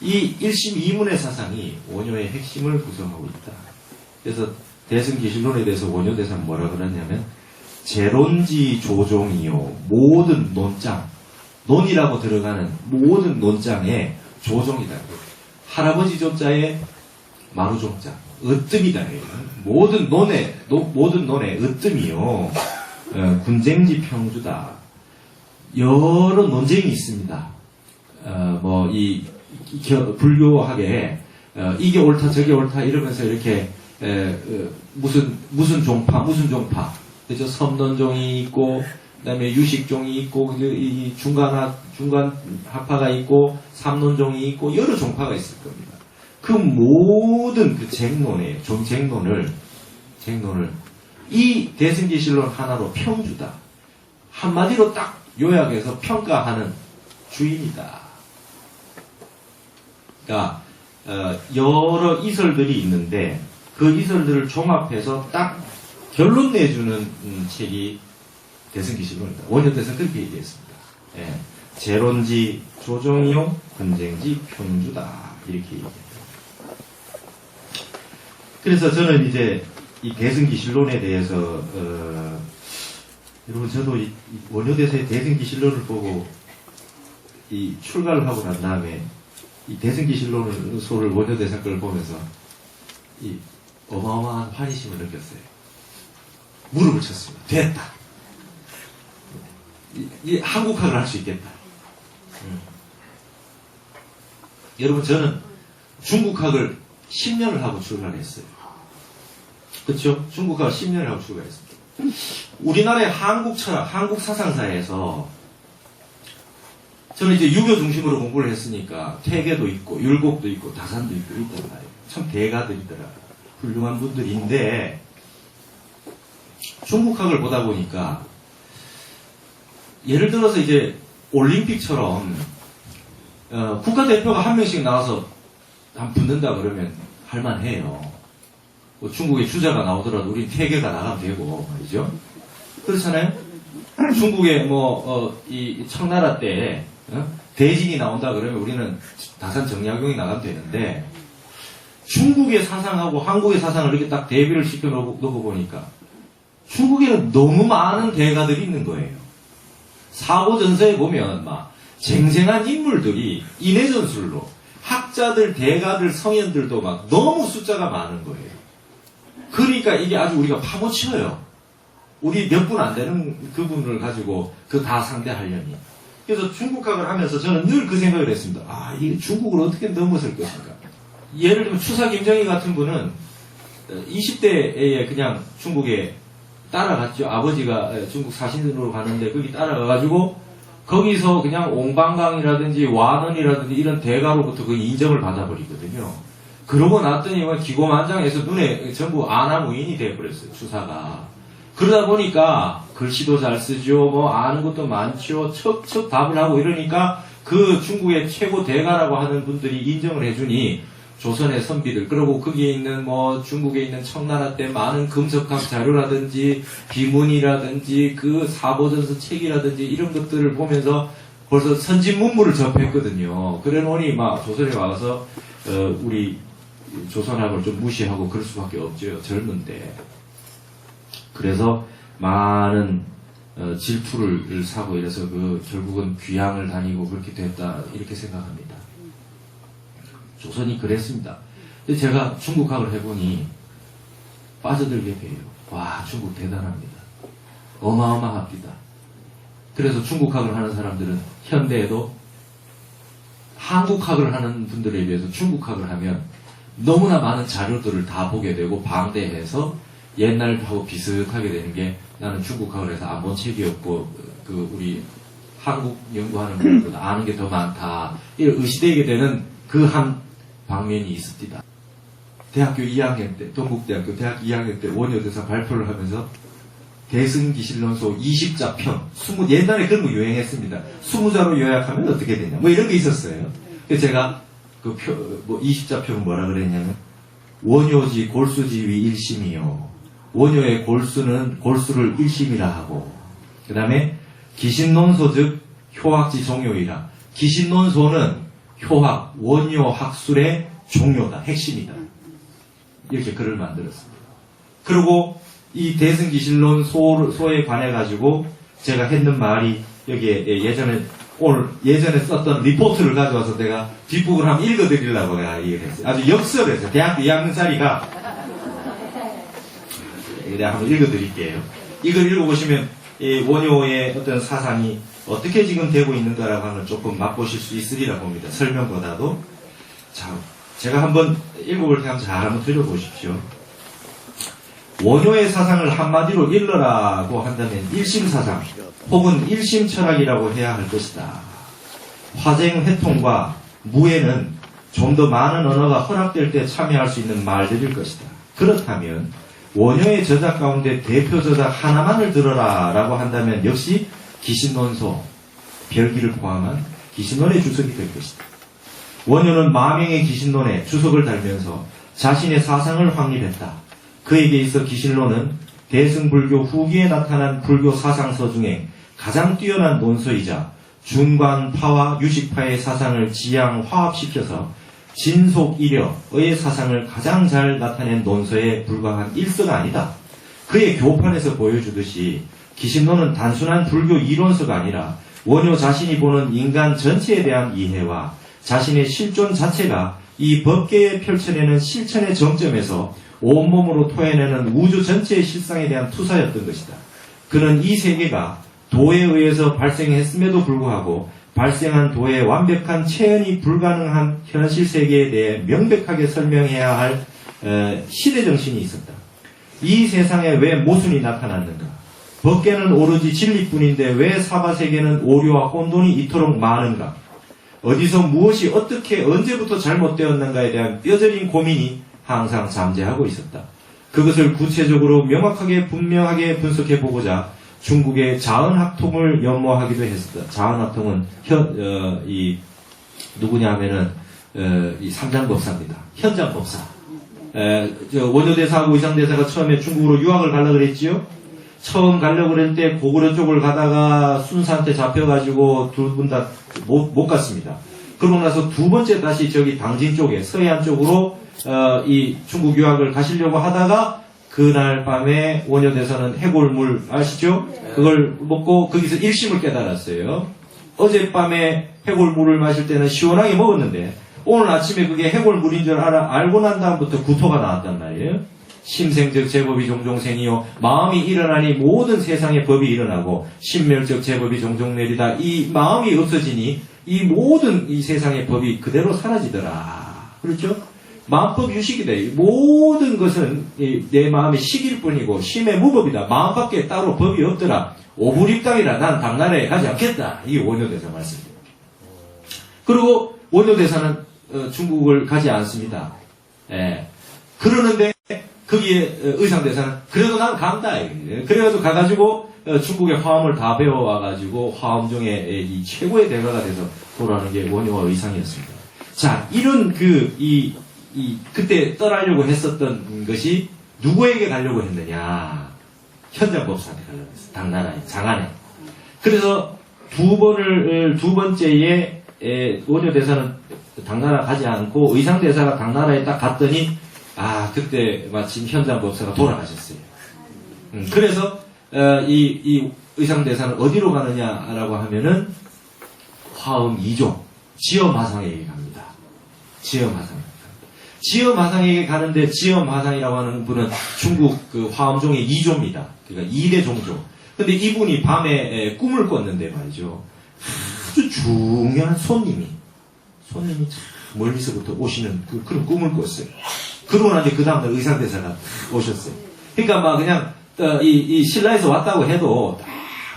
이 1심 2문의 사상이 원효의 핵심을 구성하고 있다. 그래서 대승기실론에 대해서 원효 대사는 뭐라 그러냐면 제론지 조종이요. 모든 논장, 논이라고 들어가는 모든 논장의 조종이다. 할아버지 조자에 마루종자. 으뜸이다. 모든 논의 으뜸이요. 군쟁지 평주다. 여러 논쟁이 있습니다. 불교학에, 이게 옳다, 저게 옳다, 이러면서 이렇게, 무슨 종파. 그죠? 섬론종이 있고, 그 다음에 유식종이 있고, 이 중간 학파가 있고, 삼론종이 있고, 여러 종파가 있을 겁니다. 그 모든 그 쟁론을 이 대승기실론 하나로 평주다. 한마디로 딱 요약해서 평가하는 주인이다. 그러니까 여러 이설들이 있는데 그 이설들을 종합해서 딱 결론 내주는 책이 대승기실론이다. 원효대사는 그렇게 얘기했습니다. 예. 제론지 조정이요, 군쟁지 평주다. 이렇게 얘기합니다. 그래서 저는 이제 이 대승기실론에 대해서 여러분 저도 이 원효대사의 대승기실론을 보고 이 출가를 하고 난 다음에 이 대승기실론을 원효대사 걸 보면서 이 어마어마한 환희심을 느꼈어요. 무릎을 쳤습니다. 됐다. 이 한국학을 할 수 있겠다. 여러분 저는 중국학을 10년을 하고 출가를 했어요. 그렇죠? 중국학을 10년을 하고 출가했습니다. 우리나라의 한국 철학, 한국 사상사에서 저는 이제 유교 중심으로 공부를 했으니까 퇴계도 있고 율곡도 있고 다산도 있고 있단 말이에요. 참 대가들이더라. 훌륭한 분들인데 중국학을 보다 보니까 예를 들어서 이제 올림픽처럼 국가대표가 한 명씩 나와서 한 붙는다 그러면 할만해요. 뭐 중국의 주자가 나오더라도 우린 태계가 나가면 되고 말이죠. 그렇잖아요. 중국의 이 청나라 때 대진이 나온다 그러면 우리는 다산 정약용이 나가면 되는데 중국의 사상하고 한국의 사상을 이렇게 딱 대비를 시켜 놓고 보니까 중국에는 너무 많은 대가들이 있는 거예요. 사고전서에 보면 막 쟁쟁한 인물들이 인해전술로 학자들, 대가들, 성현들도 막 너무 숫자가 많은 거예요. 그러니까 이게 아주 우리가 파고쳐요. 우리 몇 분 안 되는 그분을 가지고 그 다 상대하려니. 그래서 중국학을 하면서 저는 늘 그 생각을 했습니다. 아, 이게 중국을 어떻게 넘어설 것인가. 예를 들면 추사 김정희 같은 분은 20대에 그냥 중국에 따라갔죠. 아버지가 중국 사신으로 가는데 거기 따라가가지고 거기서 그냥 옹방강이라든지 완언이라든지 이런 대가로부터 그 인정을 받아버리거든요. 그러고 났더니 기고만장해서 눈에 전부 아나무인이 돼버렸어요. 추사가. 그러다 보니까 글씨도 잘 쓰죠. 아는 것도 많죠. 척척 답을 하고 이러니까 그 중국의 최고 대가라고 하는 분들이 인정을 해주니 조선의 선비들, 그리고 거기에 있는 중국에 있는 청나라 때 많은 금석학 자료라든지 비문이라든지 그 사보전서 책이라든지 이런 것들을 보면서 벌써 선진문물을 접했거든요. 그래 놓으니 조선에 와서 우리 조선학을 좀 무시하고 그럴 수밖에 없죠. 젊은데. 그래서 많은 질투를 사고 이래서 결국은 귀향을 다니고 그렇게 됐다 이렇게 생각합니다. 조선이 그랬습니다. 근데 제가 중국학을 해보니 빠져들게 돼요. 와, 중국 대단합니다. 어마어마합니다. 그래서 중국학을 하는 사람들은 현대에도 한국학을 하는 분들에 비해서 중국학을 하면 너무나 많은 자료들을 다 보게 되고 방대해서 옛날하고 비슷하게 되는 게 나는 중국학을 해서 안 본 책이 없고 우리 한국 연구하는 분들보다 아는 게 더 많다. 이런 의시되게 되는 그 한 방면이 있습니다. 대학교 2학년 때, 동국대학교 대학 2학년 때 원효대사 발표를 하면서 대승기실론소 20자평, 옛날에 그런 거 유행했습니다. 20자로 요약하면 어떻게 되냐. 이런 게 있었어요. 그래서 제가 20자평은 뭐라 그랬냐면, 원효지 골수지위 일심이요. 원효의 골수를 일심이라 하고, 그 다음에 기신론소 즉 효학지 종요이라. 기신론소는 효학, 원효 학술의 종요다, 핵심이다. 이렇게 글을 만들었습니다. 그리고 이 대승기실론소에 관해가지고 제가 했는 말이 여기에 예전에 썼던 리포트를 가져와서 내가 뒷부분을 한번 읽어드리려고 내가 얘기를 했어요. 아주 역설해서 대학교 2학년짜리가 내가 한번 읽어드릴게요. 이걸 읽어보시면 원효의 어떤 사상이 어떻게 지금 되고 있는가라고 하는 걸 조금 맛보실 수 있으리라 봅니다. 설명보다도. 자, 제가 한번 읽어볼 때 잘 한번 들어보십시오. 원효의 사상을 한마디로 일러라고 한다면 일심사상 혹은 일심철학이라고 해야 할 것이다. 화쟁회통과 무에는 좀 더 많은 언어가 허락될 때 참여할 수 있는 말들일 것이다. 그렇다면 원효의 저작 가운데 대표 저작 하나만을 들어라 라고 한다면 역시 기신론소, 별기를 포함한 기신론의 주석이 될 것이다. 원효는 마명의 기신론에 주석을 달면서 자신의 사상을 확립했다. 그에게 있어 기신론은 대승불교 후기에 나타난 불교 사상서 중에 가장 뛰어난 논서이자 중관파와 유식파의 사상을 지향 화합시켜서 진속이려의 사상을 가장 잘 나타낸 논서에 불과한 일서가 아니다. 그의 교판에서 보여주듯이 기신론은 단순한 불교 이론서가 아니라 원효 자신이 보는 인간 전체에 대한 이해와 자신의 실존 자체가 이 법계에 펼쳐내는 실천의 정점에서 온몸으로 토해내는 우주 전체의 실상에 대한 투사였던 것이다. 그는 이 세계가 도에 의해서 발생했음에도 불구하고 발생한 도의 완벽한 체현이 불가능한 현실 세계에 대해 명백하게 설명해야 할 시대정신이 있었다. 이 세상에 왜 모순이 나타났는가? 법계는 오로지 진리뿐인데 왜 사바세계는 오류와 혼돈이 이토록 많은가? 어디서 무엇이 어떻게 언제부터 잘못되었는가에 대한 뼈저린 고민이 항상 잠재하고 있었다. 그것을 구체적으로 명확하게 분명하게 분석해보고자 중국의 자은학통을 연모하기도 했었다. 자은학통은 누구냐면은 이 삼장법사입니다. 현장법사. 원효대사하고 의상대사가 처음에 중국으로 유학을 가려고 그랬지요. 처음 가려고 그럴 때 고구려 쪽을 가다가 순사한테 잡혀가지고 두 분 다 못 갔습니다. 그러고 나서 두 번째 다시 저기 당진 쪽에 서해안 쪽으로 이 중국 유학을 가시려고 하다가 그날 밤에 원효대사는 해골물 아시죠? 그걸 먹고 거기서 일심을 깨달았어요. 어젯밤에 해골물을 마실 때는 시원하게 먹었는데 오늘 아침에 그게 해골물인 줄 알고 난 다음부터 구토가 나왔단 말이에요. 심생적 제법이 종종 생이요 마음이 일어나니 모든 세상의 법이 일어나고 심멸적 제법이 종종 내리다. 이 마음이 없어지니 이 모든 이 세상의 법이 그대로 사라지더라. 그렇죠? 마음법 유식이다. 모든 것은 내 마음의 식일 뿐이고 심의 무법이다. 마음밖에 따로 법이 없더라. 오불입당이라 난 당나라에 가지 않겠다. 이게 원효대사 말씀입니다. 그리고 원효대사는 중국을 가지 않습니다. 그러는데 거기에 의상대사는 그래도 난 간다. 그래가지고 가가지고 중국의 화엄을 다 배워와가지고 화엄 중에 이 최고의 대가가 돼서 돌아오는 게 원효와 의상이었습니다. 자, 이런 그때 떠나려고 했었던 것이 누구에게 가려고 했느냐? 현장법사한테 가려고 했어요. 당나라에, 장안에. 그래서 두 번째에 원효대사는 당나라 가지 않고 의상대사가 당나라에 딱 갔더니 그때 마침 현장법사가 돌아가셨어요. 그래서 이 의상대사는 어디로 가느냐라고 하면은 화엄 2조 지엄화상에게 갑니다. 지엄화상에게 가는데 지엄화상이라고 하는 분은 중국 그 화엄종의 2조입니다. 그러니까 2대 종조. 근데 이분이 밤에 꿈을 꿨는데 말이죠. 아주 중요한 손님이 멀리서부터 오시는 그런 꿈을 꿨어요. 그러고 나서 그 다음날 의상대사가 오셨어요. 그러니까 막 그냥 이 신라에서 왔다고 해도 딱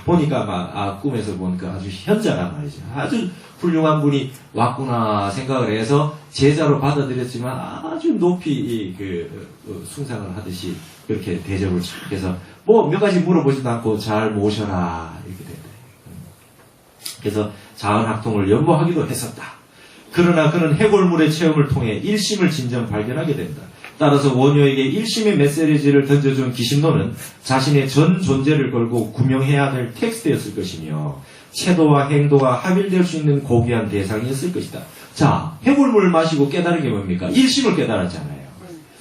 보니까 꿈에서 보니까 아주 현자란 말이죠. 아주 훌륭한 분이 왔구나 생각을 해서 제자로 받아들였지만 아주 높이 숭상을 하듯이 그렇게 대접을 해서 몇 가지 물어보지도 않고 잘 모셔라 이렇게 된다. 그래서 자은학통을 연모하기도 했었다. 그러나 그는 해골물의 체험을 통해 일심을 진정 발견하게 된다. 따라서 원효에게 일심의 메시지를 던져준 기심론은 자신의 전 존재를 걸고 구명해야 될 텍스트였을 것이며 채도와 행도가 합일될 수 있는 고귀한 대상이었을 것이다. 자, 해골물을 마시고 깨달은 게 뭡니까? 일심을 깨달았잖아요.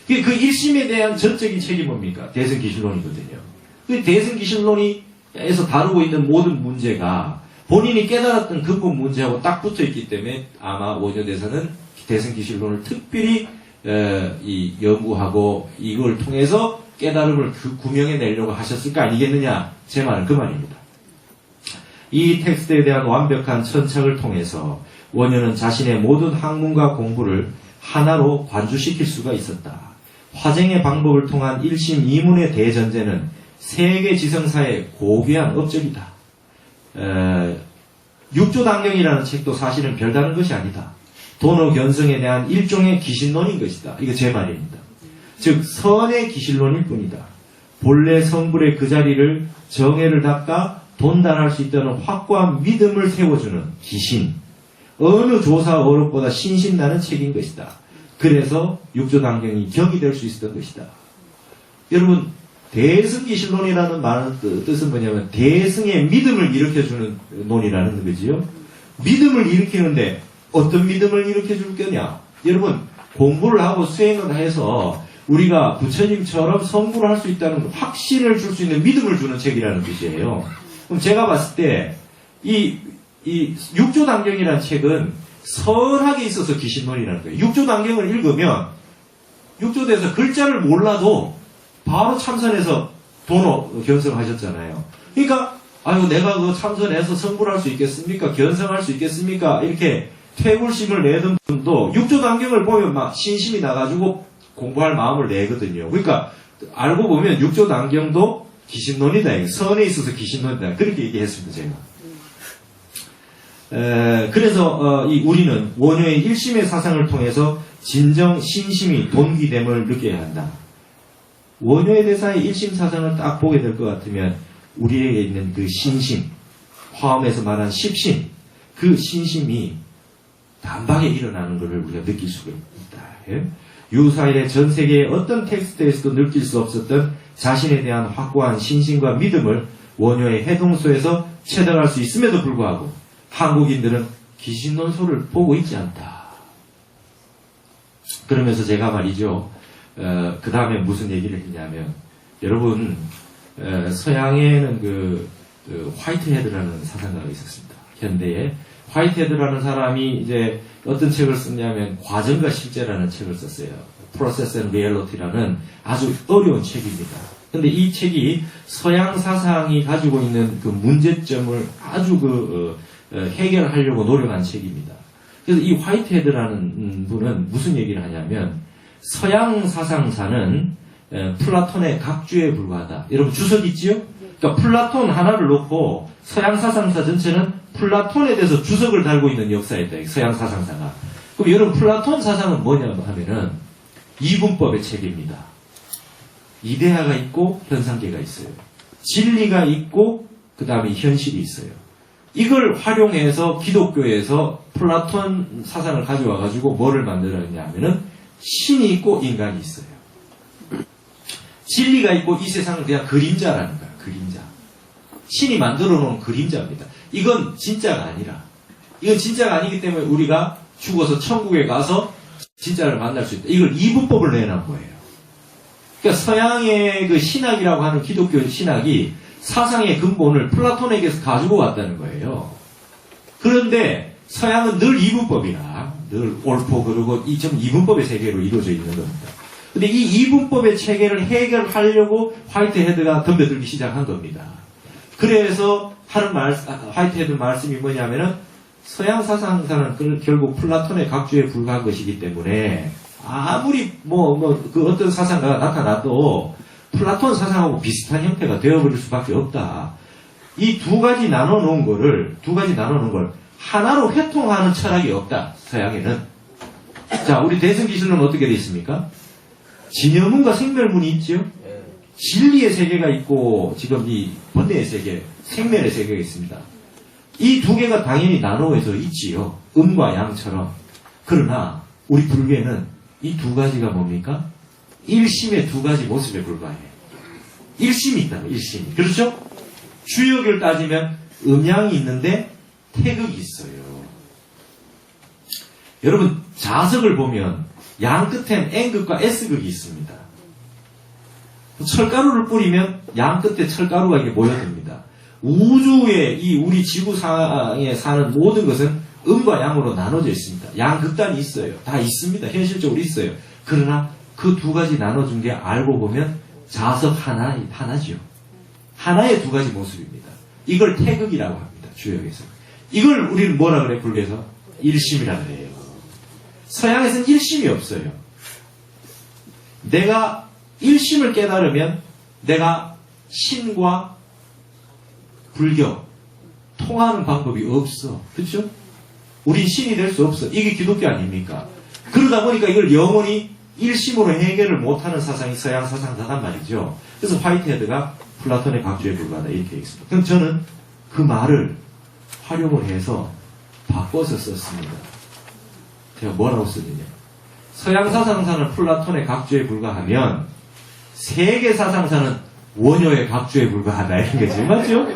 그 일심에 대한 전적인 책이 뭡니까? 대승기실론이거든요. 그 대승기실론에서 다루고 있는 모든 문제가 본인이 깨달았던 근본 문제하고 딱 붙어 있기 때문에 아마 원효대사는 대승기실론을 특별히 연구하고 이걸 통해서 깨달음을 구명해내려고 하셨을 거 아니겠느냐. 제 말은 그 말입니다. 이 텍스트에 대한 완벽한 천착을 통해서 원효는 자신의 모든 학문과 공부를 하나로 관주시킬 수가 있었다. 화쟁의 방법을 통한 일심 이문의 대전제는 세계 지성사의 고귀한 업적이다. 육조당경이라는 책도 사실은 별다른 것이 아니다. 도노견성에 대한 일종의 기신론인 것이다. 이거 제 말입니다. 즉 선의 기신론일 뿐이다. 본래 성불의 그 자리를 정해를 닦아 돈달할 수 있다는 확고한 믿음을 세워주는 기신. 어느 조사 어록보다 신신나는 책인 것이다. 그래서 육조당경이 격이 될 수 있었던 것이다. 여러분 대승기실론이라는 말의 뜻은 뭐냐면 대승의 믿음을 일으켜주는 논이라는 거지요. 믿음을 일으키는데 어떤 믿음을 일으켜줄 거냐. 여러분 공부를 하고 수행을 해서 우리가 부처님처럼 성불을 할 수 있다는 확신을 줄 수 있는 믿음을 주는 책이라는 뜻이에요. 그럼 제가 봤을 때 이 육조당경이라는 책은 선하게 있어서 기신론이라는 거예요. 육조당경을 읽으면 육조대에서 글자를 몰라도 바로 참선해서 도노 견성하셨잖아요. 그러니까 내가 그 참선해서 성불할 수 있겠습니까? 견성할 수 있겠습니까? 이렇게 퇴불심을 내던 분도 육조당경을 보면 막 신심이 나가지고 공부할 마음을 내거든요. 그러니까 알고 보면 육조당경도 기신론이다. 선에 있어서 기신론이다. 그렇게 얘기했습니다. 제가. 그래서 우리는 원효의 일심의 사상을 통해서 진정 신심이 동기됨을 느껴야 한다. 원효의 대사의 일심 사상을 딱 보게 될 것 같으면 우리에게 있는 그 신심, 화엄에서 말한 십심, 그 신심이 단박에 일어나는 것을 우리가 느낄 수가 있다. 예? 유사일의 전 세계의 어떤 텍스트에서도 느낄 수 없었던 자신에 대한 확고한 신심과 믿음을 원효의 해동소에서 체득할 수 있음에도 불구하고 한국인들은 귀신논소를 보고 있지 않다. 그러면서 제가 말이죠. 그 다음에 무슨 얘기를 했냐면, 여러분, 서양에는 그 화이트헤드라는 사상가가 있었습니다. 현대에. 화이트헤드라는 사람이 이제 어떤 책을 썼냐면, 과정과 실제라는 책을 썼어요. Process and Reality라는 아주 어려운 책입니다. 근데 이 책이 서양 사상이 가지고 있는 그 문제점을 아주 해결하려고 노력한 책입니다. 그래서 이 화이트헤드라는 분은 무슨 얘기를 하냐면, 서양 사상사는 플라톤의 각주에 불과하다. 여러분 주석 있지요? 그러니까 플라톤 하나를 놓고 서양 사상사 전체는 플라톤에 대해서 주석을 달고 있는 역사였다. 서양 사상사가. 그럼 여러분 플라톤 사상은 뭐냐 하면은 이분법의 체계입니다. 이데아가 있고 현상계가 있어요. 진리가 있고 그 다음에 현실이 있어요. 이걸 활용해서 기독교에서 플라톤 사상을 가져와 가지고 뭐를 만들었냐 하면은 신이 있고 인간이 있어요. 진리가 있고 이 세상은 그냥 그림자라는 거야. 그림자. 신이 만들어 놓은 그림자입니다. 이건 진짜가 아니라, 이건 진짜가 아니기 때문에 우리가 죽어서 천국에 가서 진짜를 만날 수 있다. 이걸 이분법을 내놓은 거예요. 그러니까 서양의 그 신학이라고 하는 기독교 신학이 사상의 근본을 플라톤에게서 가지고 왔다는 거예요. 그런데 서양은 늘 이분법이라, 늘 옳고 그르고 이 좀 이분법의 세계로 이루어져 있는 겁니다. 근데 이 이분법의 체계를 해결하려고 화이트헤드가 덤벼들기 시작한 겁니다. 그래서 하는 화이트헤드 말씀이 뭐냐면은 서양 사상사는 결국 플라톤의 각주에 불과한 것이기 때문에 아무리 그 어떤 사상가가 나타나도 플라톤 사상하고 비슷한 형태가 되어버릴 수밖에 없다. 이 두 가지 나눠놓은 걸 하나로 회통하는 철학이 없다. 서양에는. 자, 우리 대승기술론 어떻게 되어 있습니까? 진여문과 생멸문이 있죠. 진리의 세계가 있고 지금 이 번뇌의 세계, 생멸의 세계가 있습니다. 이 두 개가 당연히 나누어져 있지요. 음과 양처럼. 그러나 우리 불교에는 이 두 가지가 뭡니까? 일심의 두 가지 모습에 불과해요. 일심이 있다고, 일심이. 그렇죠? 주역을 따지면 음양이 있는데 태극이 있어요. 여러분 자석을 보면 양 끝엔 N극과 S극이 있습니다. 철가루를 뿌리면 양 끝에 철가루가 이렇게 모여듭니다. 우주의 이 우리 지구상에 사는 모든 것은 음과 양으로 나눠져 있습니다. 양극단이 있어요. 다 있습니다. 현실적으로 있어요. 그러나 그 두 가지 나눠준 게 알고 보면 자석 하나지요. 하나의 두 가지 모습입니다. 이걸 태극이라고 합니다. 주역에서. 이걸 우리는 뭐라 그래? 불교에서 일심이라 그래요. 서양에서는 일심이 없어요. 내가 일심을 깨달으면 내가 신과 불교 통하는 방법이 없어. 그렇죠? 우린 신이 될 수 없어. 이게 기독교 아닙니까? 그러다 보니까 이걸 영원히 일심으로 해결을 못하는 사상이 서양 사상사단 말이죠. 그래서 화이트헤드가 플라톤의 각주에 불과하다 이렇게 되어 있습니다. 그럼 저는 그 말을 활용을 해서 바꿔서 썼습니다. 제가 뭐라고 썼느냐. 서양 사상사는 플라톤의 각주에 불과하면 세계 사상사는 원효의 각주에 불과하다 이런 거지. 맞죠?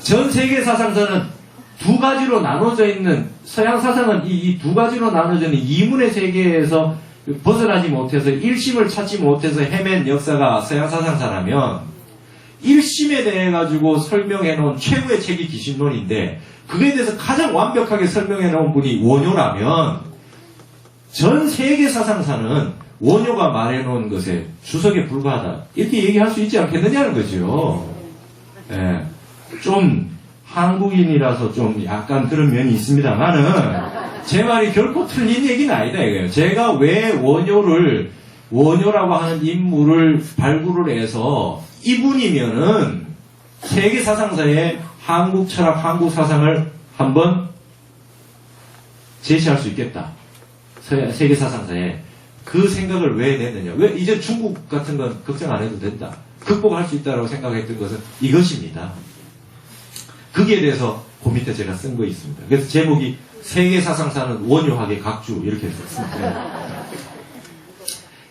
전 세계 사상사는 두 가지로 나눠져 있는, 서양 사상은 이 두 가지로 나눠져 있는 이문의 세계에서 벗어나지 못해서 일심을 찾지 못해서 헤맨 역사가 서양 사상사라면 일심에 대해 가지고 설명해 놓은 최고의 책이 기신론인데 그거에 대해서 가장 완벽하게 설명해 놓은 분이 원효라면 전 세계 사상사는 원효가 말해 놓은 것에 주석에 불과하다 이렇게 얘기할 수 있지 않겠느냐는 거죠. 예. 좀 한국인이라서 좀 약간 그런 면이 있습니다만은 제 말이 결코 틀린 얘기는 아니다 이거예요. 제가 왜 원효라고 하는 인물을 발굴을 해서 이분이면은 세계 사상사의 한국 철학, 한국 사상을 한번 제시할 수 있겠다. 세계 사상사에. 그 생각을 왜 냈느냐. 왜 이제 중국 같은 건 걱정 안 해도 된다. 극복할 수 있다고 생각했던 것은 이것입니다. 거기에 대해서 그 밑에 제가 쓴 거 있습니다. 그래서 제목이 세계 사상사는 원효학의 각주 이렇게 썼습니다.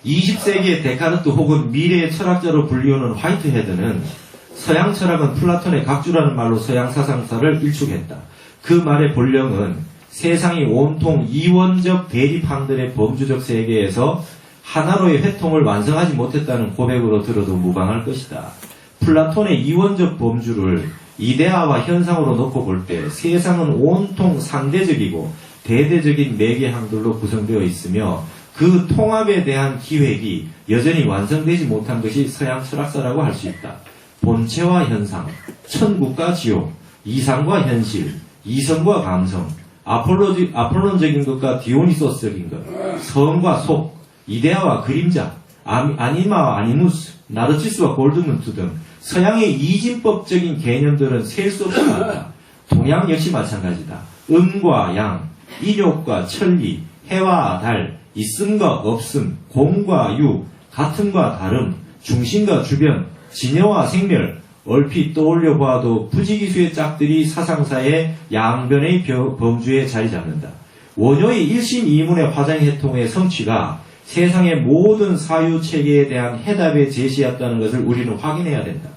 20세기의 데카르트 혹은 미래의 철학자로 불리우는 화이트헤드는 서양 철학은 플라톤의 각주라는 말로 서양 사상사를 일축했다. 그 말의 본령은 세상이 온통 이원적 대립항들의 범주적 세계에서 하나로의 회통을 완성하지 못했다는 고백으로 들어도 무방할 것이다. 플라톤의 이원적 범주를 이데아와 현상으로 놓고 볼 때 세상은 온통 상대적이고 대대적인 매개항들로 구성되어 있으며 그 통합에 대한 기획이 여전히 완성되지 못한 것이 서양 철학사라고 할 수 있다. 본체와 현상, 천국과 지옥, 이상과 현실, 이성과 감성, 아폴론적인 것과 디오니소스적인 것, 성과 속, 이데아와 그림자, 아니마와 아니무스, 나르치스와 골드문트 등 서양의 이진법적인 개념들은 셀 수 없이 많다. 동양 역시 마찬가지다. 음과 양, 인욕과 천리, 해와 달, 있음과 없음, 공과 유, 같음과 다름, 중심과 주변, 진여와 생멸, 얼핏 떠올려 보아도 부지기수의 짝들이 사상사의 양변의 범주에 자리 잡는다. 원효의 일심이문의 화장해통의 성취가 세상의 모든 사유체계에 대한 해답의 제시였다는 것을 우리는 확인해야 된다.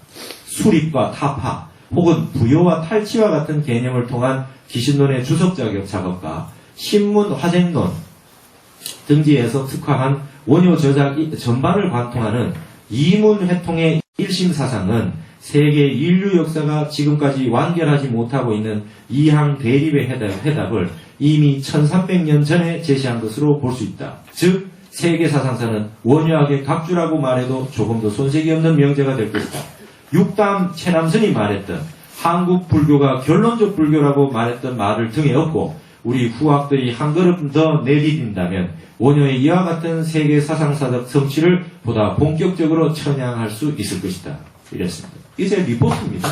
수립과 타파, 혹은 부여와 탈취와 같은 개념을 통한 기신론의 주석자격 작업과 신문 화쟁론 등지에서 특화한 원효 저작 전반을 관통하는 이문회통의 일심사상은 세계 인류 역사가 지금까지 완결하지 못하고 있는 이항 대립의 해답을 이미 1300년 전에 제시한 것으로 볼 수 있다. 즉 세계 사상사는 원효학의 각주라고 말해도 조금도 손색이 없는 명제가 될 것이다. 육담 최남선이 말했던 한국 불교가 결론적 불교라고 말했던 말을 등에 업고 우리 후학들이 한 걸음 더 내디딘다면 원효의 이와 같은 세계 사상사적 성취를 보다 본격적으로 천양할 수 있을 것이다. 이랬습니다. 이게 제 리포트입니다.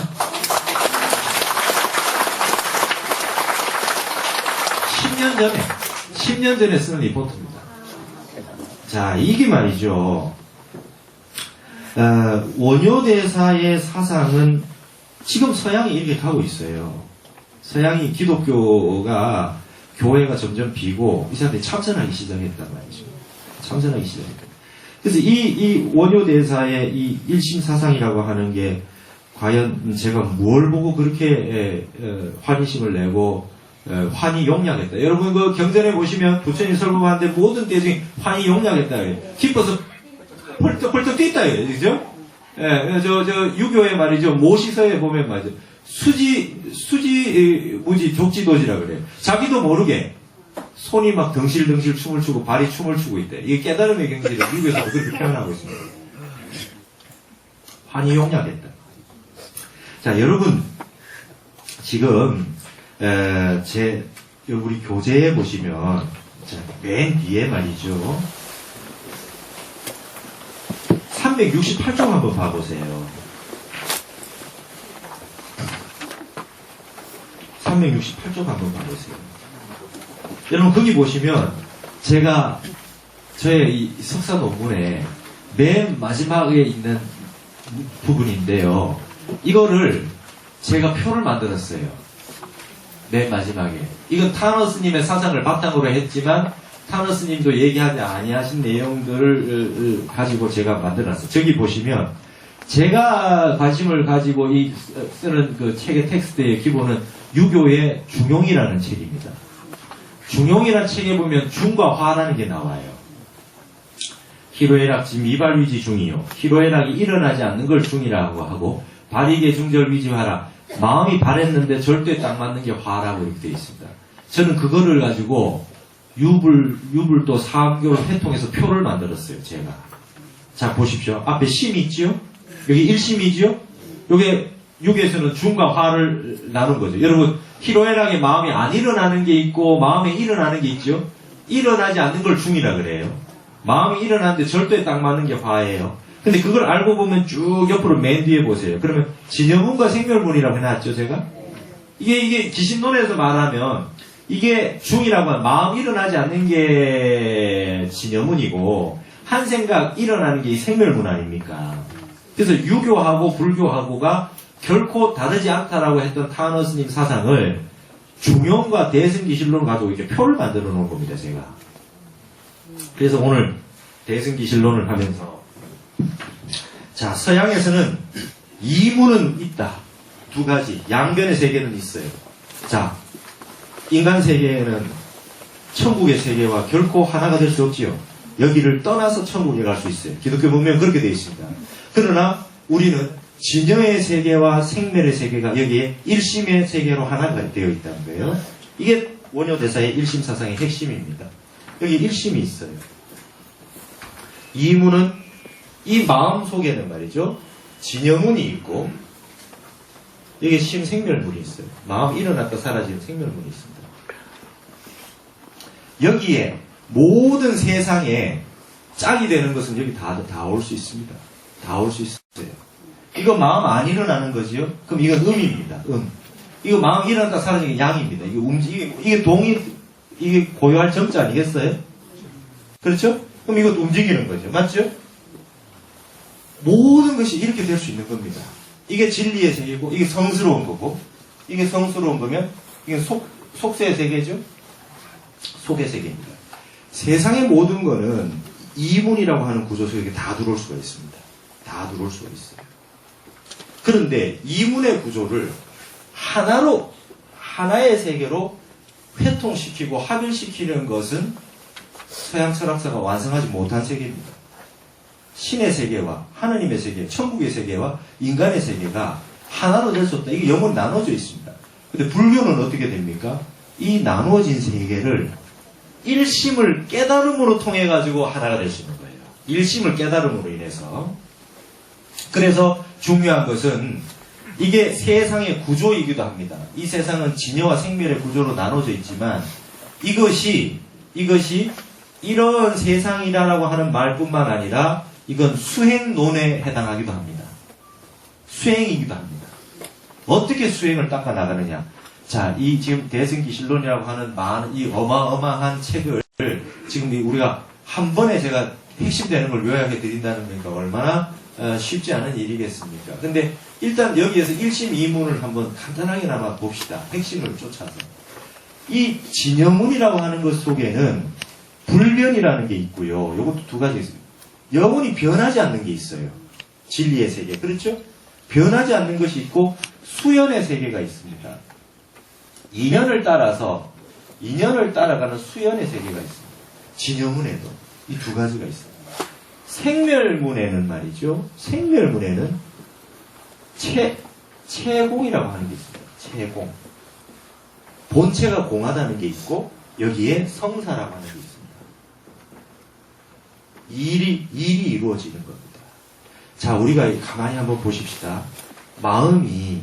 10년 전에 쓰는 리포트입니다. 자, 이게 말이죠. 원효대사의 사상은 지금 서양이 이렇게 가고 있어요. 서양이 기독교가 교회가 점점 비고 이 사람들이 참선하기 시작했단 말이죠. 참선하기 시작했다. 그래서 이 원효대사의 이 일심사상이라고 하는 게 과연 제가 뭘 보고 그렇게 환희심을 내고 환희용약했다. 여러분 그 경전에 보시면 부처님 설법하는데 모든 대중이 환희용약했다. 기뻐서 펄떡 뛴다. 그죠? 예, 유교의 말이죠. 모시서에 보면 말이죠. 무지 족지도지라 그래요. 자기도 모르게 손이 막 덩실덩실 춤을 추고 발이 춤을 추고 있대. 이게 깨달음의 경지를 유교에서 그렇게 표현하고 있습니다. 환희용약했다. 자, 여러분 지금 우리 교재에 보시면 자, 맨 뒤에 말이죠. 368쪽 한번 봐보세요. 368쪽 한번 봐보세요. 여러분 거기 보시면 제가 저의 이 석사 논문에 맨 마지막에 있는 부분인데요. 이거를 제가 표를 만들었어요. 맨 마지막에. 이건 타너스님의 사상을 바탕으로 했지만 타너스님도 얘기하지 아니하신 내용들을 가지고 제가 만들었어요. 저기 보시면 제가 관심을 가지고 쓰는 그 책의 텍스트의 기본은 유교의 중용이라는 책입니다. 중용이라는 책에 보면 중과 화라는 게 나와요. 희로애락 미발위지 중이요. 희로애락이 일어나지 않는 걸 중이라고 하고 발익의 중절 위지화라. 마음이 바랬는데 절대 딱 맞는 게 화라고 이렇게 되어 있습니다. 저는 그거를 가지고 유불도 사암교를 회통해서 표를 만들었어요. 제가. 자 보십시오. 앞에 심이 있죠. 여기 일심이죠. 여기 육에서는 중과 화를 나눈 거죠. 여러분 희로애락의 마음이 안 일어나는 게 있고 마음에 일어나는 게 있죠. 일어나지 않는 걸 중이라 그래요. 마음이 일어나는데 절대 딱 맞는 게 화예요. 근데 그걸 알고 보면 쭉 옆으로 맨 뒤에 보세요. 그러면 진여문과 생멸문이라고 해놨죠, 제가? 이게 기신론에서 말하면 이게 중이라고 하면 마음 일어나지 않는 게 진여문이고 한 생각 일어나는 게 이 생멸문 아닙니까? 그래서 유교하고 불교하고가 결코 다르지 않다라고 했던 타너스님 사상을 중용과 대승기실론을 가지고 이렇게 표를 만들어 놓은 겁니다, 제가. 그래서 오늘 대승기실론을 하면서 자, 서양에서는 이문은 있다. 두 가지. 양변의 세계는 있어요. 자, 인간 세계에는 천국의 세계와 결코 하나가 될 수 없지요. 여기를 떠나서 천국에 갈 수 있어요. 기독교 문명은 그렇게 되어 있습니다. 그러나 우리는 진여의 세계와 생멸의 세계가 여기에 일심의 세계로 하나가 되어 있다는 거예요. 이게 원효대사의 일심 사상의 핵심입니다. 여기 일심이 있어요. 이문은 이 마음 속에는 말이죠. 진여문이 있고 여기 심생멸문이 있어요. 마음 일어났다 사라지는 생멸문이 있습니다. 여기에 모든 세상에 짝이 되는 것은 여기 다 올 수 있습니다. 다 올 수 있어요. 이거 마음 안 일어나는 거지요? 그럼 이건 음입니다. 이거 마음 일어났다 사라지는 게 양입니다. 이게 동이, 이게 고요할 정자 아니겠어요? 그렇죠? 그럼 이것도 움직이는 거죠. 맞죠? 모든 것이 이렇게 될 수 있는 겁니다. 이게 진리의 세계고, 이게 성스러운 거고, 이게 성스러운 거면, 이게 속세의 세계죠? 속의 세계입니다. 세상의 모든 거는 이문이라고 하는 구조 속에 다 들어올 수가 있습니다. 다 들어올 수가 있어요. 그런데 이문의 구조를 하나의 세계로 회통시키고 합일시키는 것은 서양 철학사가 완성하지 못한 세계입니다. 신의 세계와 하느님의 세계, 천국의 세계와 인간의 세계가 하나로 될 수 없다. 이게 영원히 나눠져 있습니다. 근데 불교는 어떻게 됩니까? 이 나누어진 세계를 일심을 깨달음으로 통해 가지고 하나가 될 수 있는 거예요. 일심을 깨달음으로 인해서. 그래서 중요한 것은 이게 세상의 구조이기도 합니다. 이 세상은 진여와 생멸의 구조로 나눠져 있지만 이것이 이런 세상이라고 하는 말뿐만 아니라 이건 수행론에 해당하기도 합니다. 수행이기도 합니다. 어떻게 수행을 닦아 나가느냐? 자, 이 지금 대승기실론이라고 하는 이 어마어마한 책을 지금 우리가 한 번에 제가 핵심되는 걸 요약해 드린다는 거니까 얼마나 쉽지 않은 일이겠습니까? 근데 일단 여기에서 1심 2문을 한번 간단하게나마 봅시다. 핵심을 쫓아서. 이 진여문이라고 하는 것 속에는 불변이라는 게 있고요. 이것도 두 가지 있습니다. 영원히 변하지 않는 게 있어요. 진리의 세계. 그렇죠? 변하지 않는 것이 있고 수연의 세계가 있습니다. 인연을 따라가는 수연의 세계가 있습니다. 진여문에도 이 두 가지가 있습니다. 생멸문에는 말이죠. 생멸문에는 체공이라고 하는 게 있습니다. 체공. 본체가 공하다는 게 있고 여기에 성사라고 하는 게 있습니다. 일이 이루어지는 겁니다. 자, 우리가 가만히 한번 보십시다. 마음이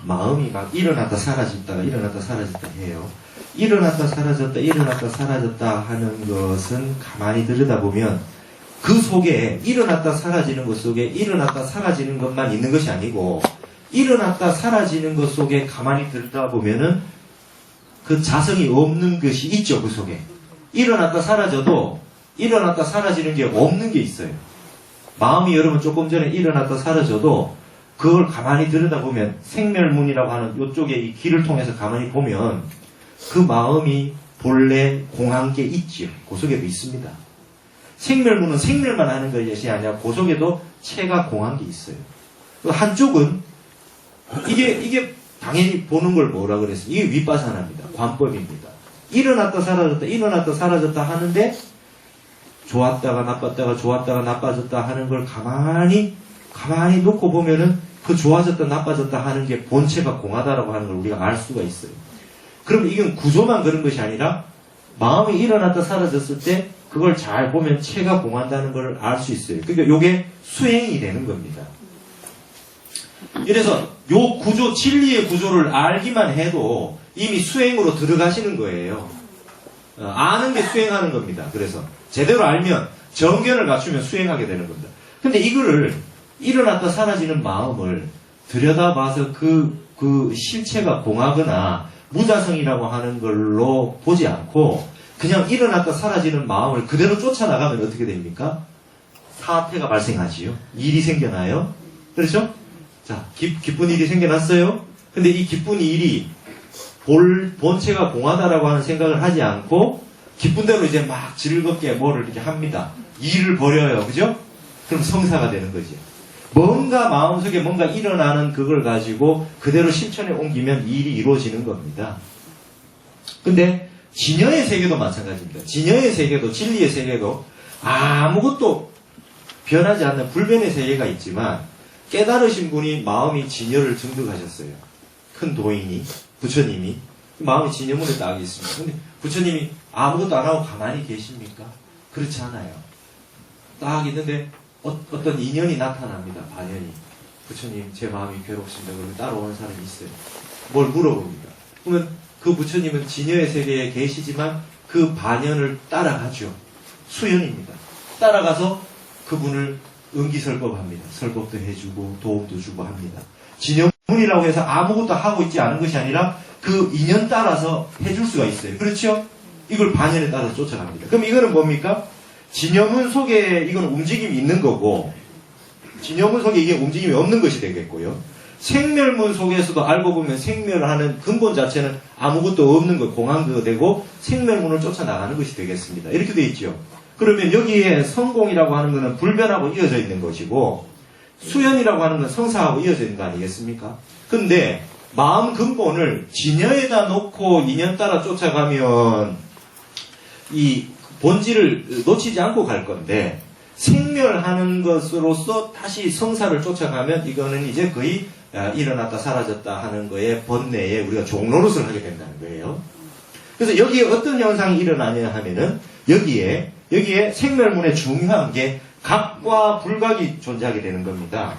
막 일어났다 사라졌다가 일어났다 사라졌다 해요. 일어났다 사라졌다 하는 것은 가만히 들여다보면 그 속에 일어났다 사라지는 것 속에 일어났다 사라지는 것만 있는 것이 아니고 일어났다 사라지는 것 속에 가만히 들여다보면은 그 자성이 없는 것이 있죠. 그 속에 일어났다 사라져도 일어났다 사라지는 게 없는 게 있어요. 마음이 여러분 조금 전에 일어났다 사라져도 그걸 가만히 들여다보면 생멸문이라고 하는 이쪽에 이 길을 통해서 가만히 보면 그 마음이 본래 공한 게 있지요. 그 속에도 있습니다. 생멸문은 생멸만 하는 것이 아니라 그 속에도 체가 공한 게 있어요. 한쪽은 이게 당연히 보는 걸 뭐라 그랬어요? 이게 윗바사나입니다. 관법입니다. 일어났다 사라졌다 하는데 좋았다가 나빴다가 좋았다가 나빠졌다 하는 걸 가만히 놓고 보면은 그 좋아졌다 나빠졌다 하는 게 본체가 공하다라고 하는 걸 우리가 알 수가 있어요. 그럼 이건 구조만 그런 것이 아니라 마음이 일어났다 사라졌을 때 그걸 잘 보면 체가 공한다는 걸 알 수 있어요. 그러니까 이게 수행이 되는 겁니다. 이래서 요 구조, 진리의 구조를 알기만 해도 이미 수행으로 들어가시는 거예요. 아는 게 수행하는 겁니다. 그래서 제대로 알면 정견을 갖추면 수행하게 되는 겁니다. 근데 이거를 일어났다 사라지는 마음을 들여다봐서 그 실체가 공하거나 무자성이라고 하는 걸로 보지 않고 그냥 일어났다 사라지는 마음을 그대로 쫓아나가면 어떻게 됩니까? 사태가 발생하지요. 일이 생겨나요. 그렇죠? 자, 기쁜 일이 생겨났어요. 근데 이 기쁜 일이 본체가 공하다라고 하는 생각을 하지 않고 기쁜 대로 이제 막 즐겁게 뭐를 이렇게 합니다. 일을 벌여요. 그죠? 그럼 성사가 되는 거죠. 뭔가 마음속에 뭔가 일어나는 그걸 가지고 그대로 실천에 옮기면 일이 이루어지는 겁니다. 근데 진여의 세계도 마찬가지입니다. 진여의 세계도 진리의 세계도 아무것도 변하지 않는 불변의 세계가 있지만 깨달으신 분이 마음이 진여를 증득하셨어요. 큰 도인이 부처님이 마음이 진여문에 딱 있습니다. 근데 부처님이 아무것도 안 하고 가만히 계십니까? 그렇지 않아요. 딱 있는데 어떤 인연이 나타납니다. 반연이. 부처님 제 마음이 괴롭습니다. 그러면 따라오는 사람이 있어요. 뭘 물어봅니다. 그러면 그 부처님은 진여의 세계에 계시지만 그 반연을 따라가죠. 수연입니다. 따라가서 그분을 응기설법합니다. 설법도 해주고 도움도 주고 합니다. 진여문이라고 해서 아무것도 하고 있지 않은 것이 아니라 그 인연 따라서 해줄 수가 있어요. 그렇죠? 이걸 반연에 따라서 쫓아갑니다. 그럼 이거는 뭡니까? 진여문 속에 이건 움직임이 있는 거고 진여문 속에 이게 움직임이 없는 것이 되겠고요. 생멸문 속에서도 알고 보면 생멸하는 근본 자체는 아무것도 없는 거 공한 거 되고 생멸문을 쫓아나가는 것이 되겠습니다. 이렇게 돼 있죠. 그러면 여기에 성공이라고 하는 것은 불변하고 이어져 있는 것이고 수연이라고 하는 건 성사하고 이어져 있는 거 아니겠습니까? 근데 마음 근본을 진여에다 놓고 인연 따라 쫓아가면 이 본질을 놓치지 않고 갈 건데 생멸하는 것으로서 다시 성사를 쫓아가면 이거는 이제 거의 일어났다 사라졌다 하는 거에 번뇌에 우리가 종로릇을 하게 된다는 거예요. 그래서 여기에 어떤 현상이 일어나냐 하면은 여기에 생멸문에 중요한 게 각과 불각이 존재하게 되는 겁니다.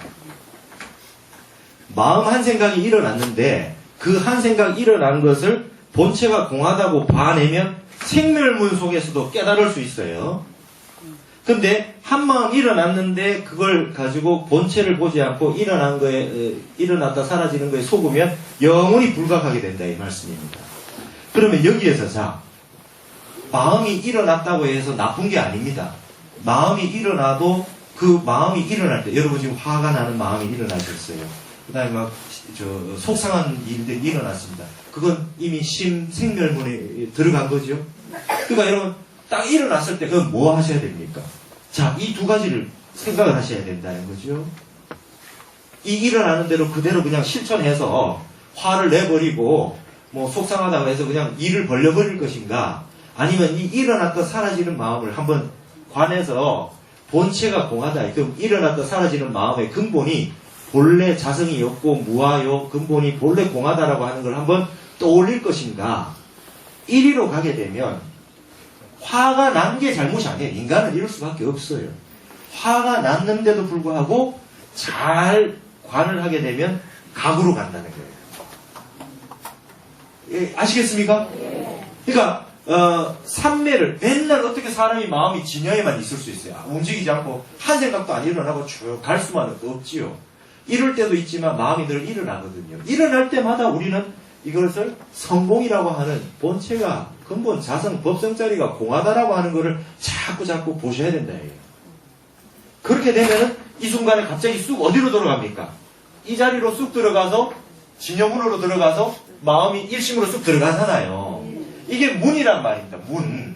마음 한 생각이 일어났는데 그 한 생각 일어난 것을 본체가 공하다고 봐내면 생멸문 속에서도 깨달을 수 있어요. 근데 한 마음 일어났는데 그걸 가지고 본체를 보지 않고 일어난 거에 일어났다 사라지는 거에 속으면 영원히 불각하게 된다 이 말씀입니다. 그러면 여기에서 자 마음이 일어났다고 해서 나쁜 게 아닙니다. 마음이 일어나도 그 마음이 일어날 때 여러분 지금 화가 나는 마음이 일어나셨어요. 그 다음에 막 속상한 일들이 일어났습니다. 그건 이미 생멸문에 들어간 거죠. 그러니까 여러분 딱 일어났을 때 그건 뭐 하셔야 됩니까? 자, 이 두 가지를 생각을 하셔야 된다는 거죠. 이 일어나는 대로 그대로 그냥 실천해서 화를 내버리고 뭐 속상하다고 해서 그냥 일을 벌려버릴 것인가 아니면 이 일어났다 사라지는 마음을 한번 관해서 본체가 공하다. 그럼 일어났다 사라지는 마음의 근본이 본래 자성이 없고 무아요. 근본이 본래 공하다라고 하는 걸 한번 떠올릴 것인가. 1위로 가게 되면 화가 난 게 잘못이 아니에요. 인간은 이럴 수밖에 없어요. 화가 났는데도 불구하고 잘 관을 하게 되면 각으로 간다는 거예요. 예, 아시겠습니까? 그러니까 삼매를 맨날 어떻게 사람이 마음이 진여에만 있을 수 있어요. 움직이지 않고 한 생각도 안 일어나고 쭉 갈 수만은 없지요. 이럴 때도 있지만 마음이 늘 일어나거든요. 일어날 때마다 우리는 이것을 성공이라고 하는 본체가 근본 자성 법성자리가 공하다라고 하는 것을 자꾸 보셔야 된다. 그렇게 되면은 이 순간에 갑자기 쑥 어디로 들어갑니까? 이 자리로 쑥 들어가서 진여문으로 들어가서 마음이 일심으로 쑥 들어가잖아요. 이게 문이란 말입니다. 문.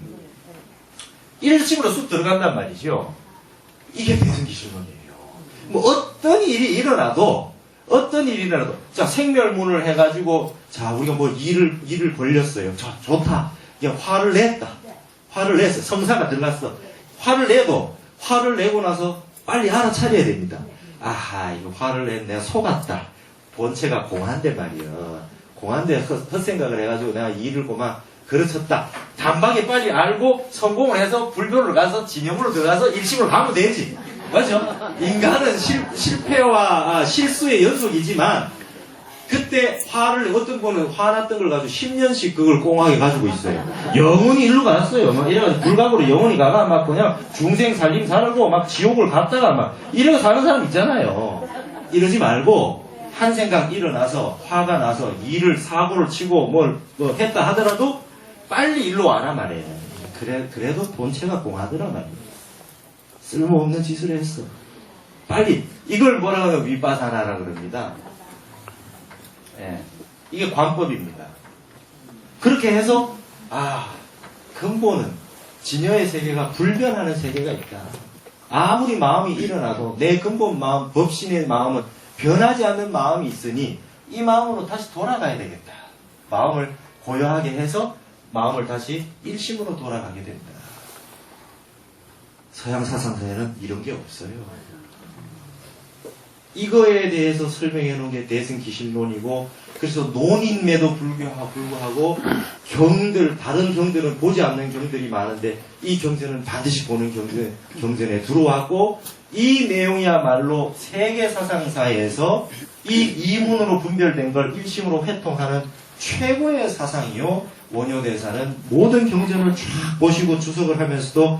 일심으로 쑥 들어간단 말이죠. 이게 대승기실론이에요. 뭐 어떤 일이 일어나도 자 생멸문을 해가지고 자 우리가 뭐 일을 벌렸어요. 자 좋다. 그냥 화를 냈어. 성사가 들어갔어. 화를 내고 나서 빨리 알아차려야 됩니다. 아하 이거 화를 내 내가 속았다. 본체가 공한데 말이야. 공한데 헛생각을 해가지고 내가 일을 고만 그르쳤다. 단박에 빨리 알고 성공을 해서 불교를 가서 진영으로 들어가서 일심으로 가면 되지. 맞죠? 인간은 실패와 실수의 연속이지만 그때 화를 어떤 분은 화났던 걸 가지고 10년씩 그걸 꽁하게 가지고 있어요. 영원히 일로 갔어요. 막 이래가지고 불각으로 영원히 가가 막 그냥 중생 살림 살고 막 지옥을 갔다가 막 이러고 사는 사람 있잖아요. 이러지 말고 한 생각 일어나서 화가 나서 일을 사고를 치고 뭘 했다 하더라도 빨리 일로 와라 말이에요. 그래도 본체가 공하더라 말이에요. 쓸모없는 짓을 했어. 빨리 이걸 뭐라고 해요? 위빠사나라 그럽니다. 예, 이게 관법입니다. 그렇게 해서 근본은 진여의 세계가 불변하는 세계가 있다. 아무리 마음이 일어나도 내 근본 마음, 법신의 마음은 변하지 않는 마음이 있으니 이 마음으로 다시 돌아가야 되겠다. 마음을 고요하게 해서 마음을 다시 일심으로 돌아가게 된다. 서양 사상사에는 이런 게 없어요. 이거에 대해서 설명해 놓은 게 대승기실론이고, 그래서 논인매도 불구하고 다른 경들은 보지 않는 경들이 많은데 이 경전은 반드시 보는 경전에 들어왔고, 이 내용이야말로 세계 사상사에서 이 이문으로 분별된 걸 일심으로 회통하는 최고의 사상이요. 원효대사는 모든 경전을 쫙 보시고 주석을 하면서도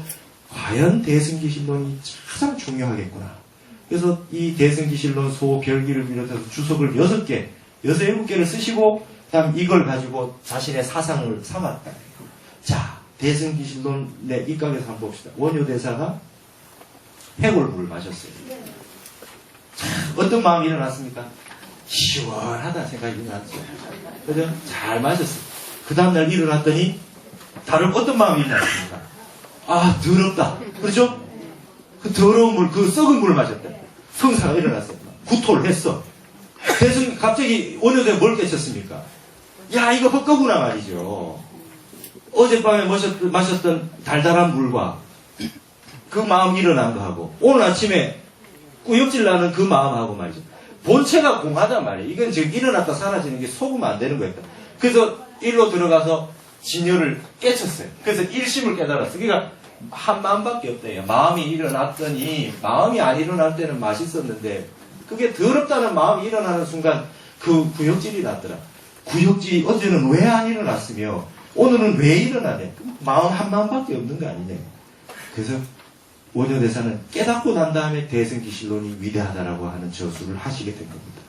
과연 대승기실론이 가장 중요하겠구나. 그래서 이 대승기실론 소별기를 비롯해서 주석을 6개, 7개를 쓰시고 그다음 이걸 가지고 자신의 사상을 삼았다. 자, 대승기실론의 입각에서 한번 봅시다. 원효대사가 해골물을 마셨어요. 자, 어떤 마음이 일어났습니까? 시원하다 생각이 일어났어요. 그죠? 잘 마셨어요. 그 다음날 일어났더니 다른 어떤 마음이 일어났습니까? 더럽다. 그렇죠? 그 더러운 물, 그 썩은 물을 마셨다. 성사가 일어났어요. 구토를 했어. 그래서 갑자기 원효대가 뭘 깨쳤습니까? 야, 이거 헛거구나 말이죠. 어젯밤에 마셨던 달달한 물과 그 마음 일어난 거하고 오늘 아침에 꾸역질 나는 그 마음하고 말이죠. 본체가 공하단 말이에요. 이건 지금 일어났다 사라지는 게 속으면 안 되는 거였다. 그래서 일로 들어가서 진여를 깨쳤어요. 그래서 일심을 깨달았어요. 그러니까 한 마음밖에 없대요. 마음이 일어났더니 마음이 안 일어날 때는 맛있었는데 그게 더럽다는 마음이 일어나는 순간 그 구역질이 났더라. 구역질이 어제는 왜 안 일어났으며 오늘은 왜 일어나네. 마음 한 마음밖에 없는 거 아니냐. 그래서 원효대사는 깨닫고 난 다음에 대승기실론이 위대하다라고 하는 저수를 하시게 된 겁니다.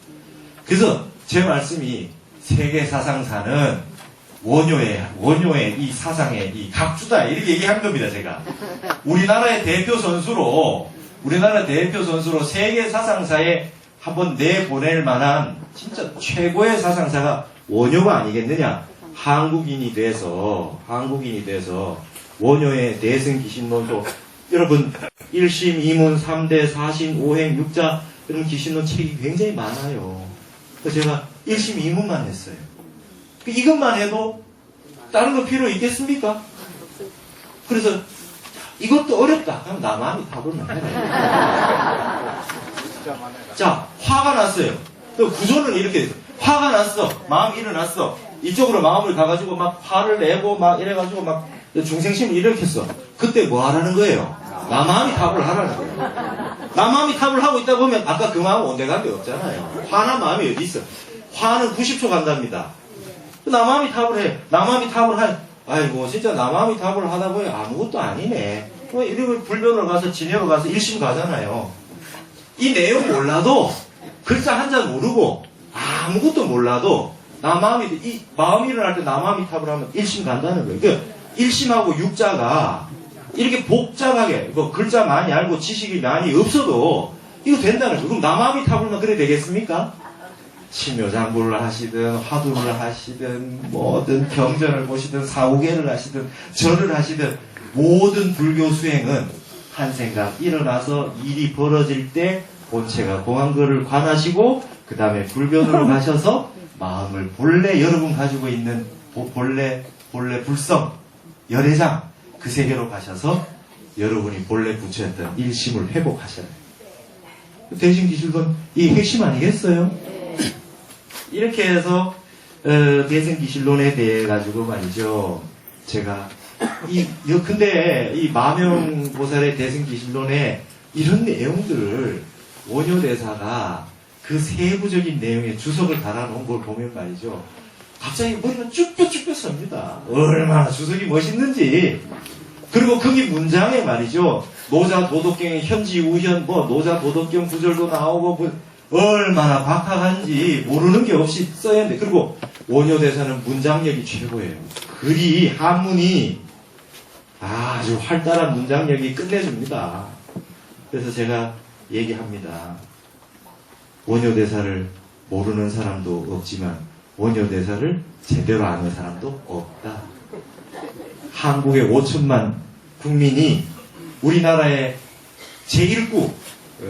그래서 제 말씀이 세계사상사는 원효의 이 사상의 이 각주다 이렇게 얘기한 겁니다. 제가 우리나라의 대표 선수로 세계 사상사에 한번 내보낼 만한 진짜 최고의 사상사가 원효가 아니겠느냐. 한국인이 돼서 원효의 대승기신론도 여러분 1심, 2문, 3대, 4신, 5행, 6자 이런 기신론 책이 굉장히 많아요. 그래서 제가 1심, 2문만 했어요. 이것만 해도 다른 거 필요 있겠습니까? 그래서 이것도 어렵다. 그럼 나만이 답을 해라. 자, 화가 났어요. 또 구조는 이렇게 돼요. 화가 났어. 마음이 일어났어. 이쪽으로 마음을 가가지고 막 화를 내고 막 이래가지고 막 중생심을 일으켰어. 그때 뭐 하라는 거예요? 나 마음이 답을 하라는 거예요. 나 마음이 답을 하고 있다 보면 아까 그 마음 온데간 데 없잖아요. 화난 마음이 어디 있어? 화는 90초 간답니다. 나 마음이 답을 해. 나 마음이 답을 해. 아이고 진짜 나 마음이 답을 하다 보니 아무것도 아니네. 이러고 불변으로 가서 진여로 가서 1심 가잖아요. 이 내용 몰라도 글자 한자 모르고 아무것도 몰라도 나 마음이 이 마음이 일어날 때 나 마음이 답을 하면 1심 간다는 거예요. 그러니까 1심하고 6자가 이렇게 복잡하게 뭐 글자 많이 알고 지식이 많이 없어도 이거 된다는 거예요. 그럼 나 마음이 답을만 그래 되겠습니까? 심요장구를 하시든 화두를 하시든 뭐든 경전을 보시든 사후계를 하시든 절을 하시든 모든 불교 수행은 한 생각 일어나서 일이 벌어질 때 본체가 공한 거를 관하시고 그 다음에 불변으로 가셔서 마음을 본래 여러분 가지고 있는 본래 불성 열애장 그 세계로 가셔서 여러분이 본래 부처였던 일심을 회복하셔야 돼요. 대승기실론 이 핵심 아니겠어요? 이렇게 해서 대승기실론에 대해 가지고 말이죠. 제가 근데 이 마명보살의 대승기실론에 이런 내용들을 원효대사가 그 세부적인 내용에 주석을 달아놓은 걸 보면 말이죠. 갑자기 머리가 쭈뼛쭈뼛 섭니다. 얼마나 주석이 멋있는지. 그리고 거기 문장에 말이죠. 노자 도덕경의 현지 우현, 노자 도덕경 구절도 나오고, 얼마나 박학한지 모르는 게 없이 써야 하는데. 그리고 원효대사는 문장력이 최고예요. 글이, 한문이 아주 활달한 문장력이 끝내줍니다. 그래서 제가 얘기합니다. 원효대사를 모르는 사람도 없지만 원효대사를 제대로 아는 사람도 없다. 한국의 5천만 국민이 우리나라의 제1구,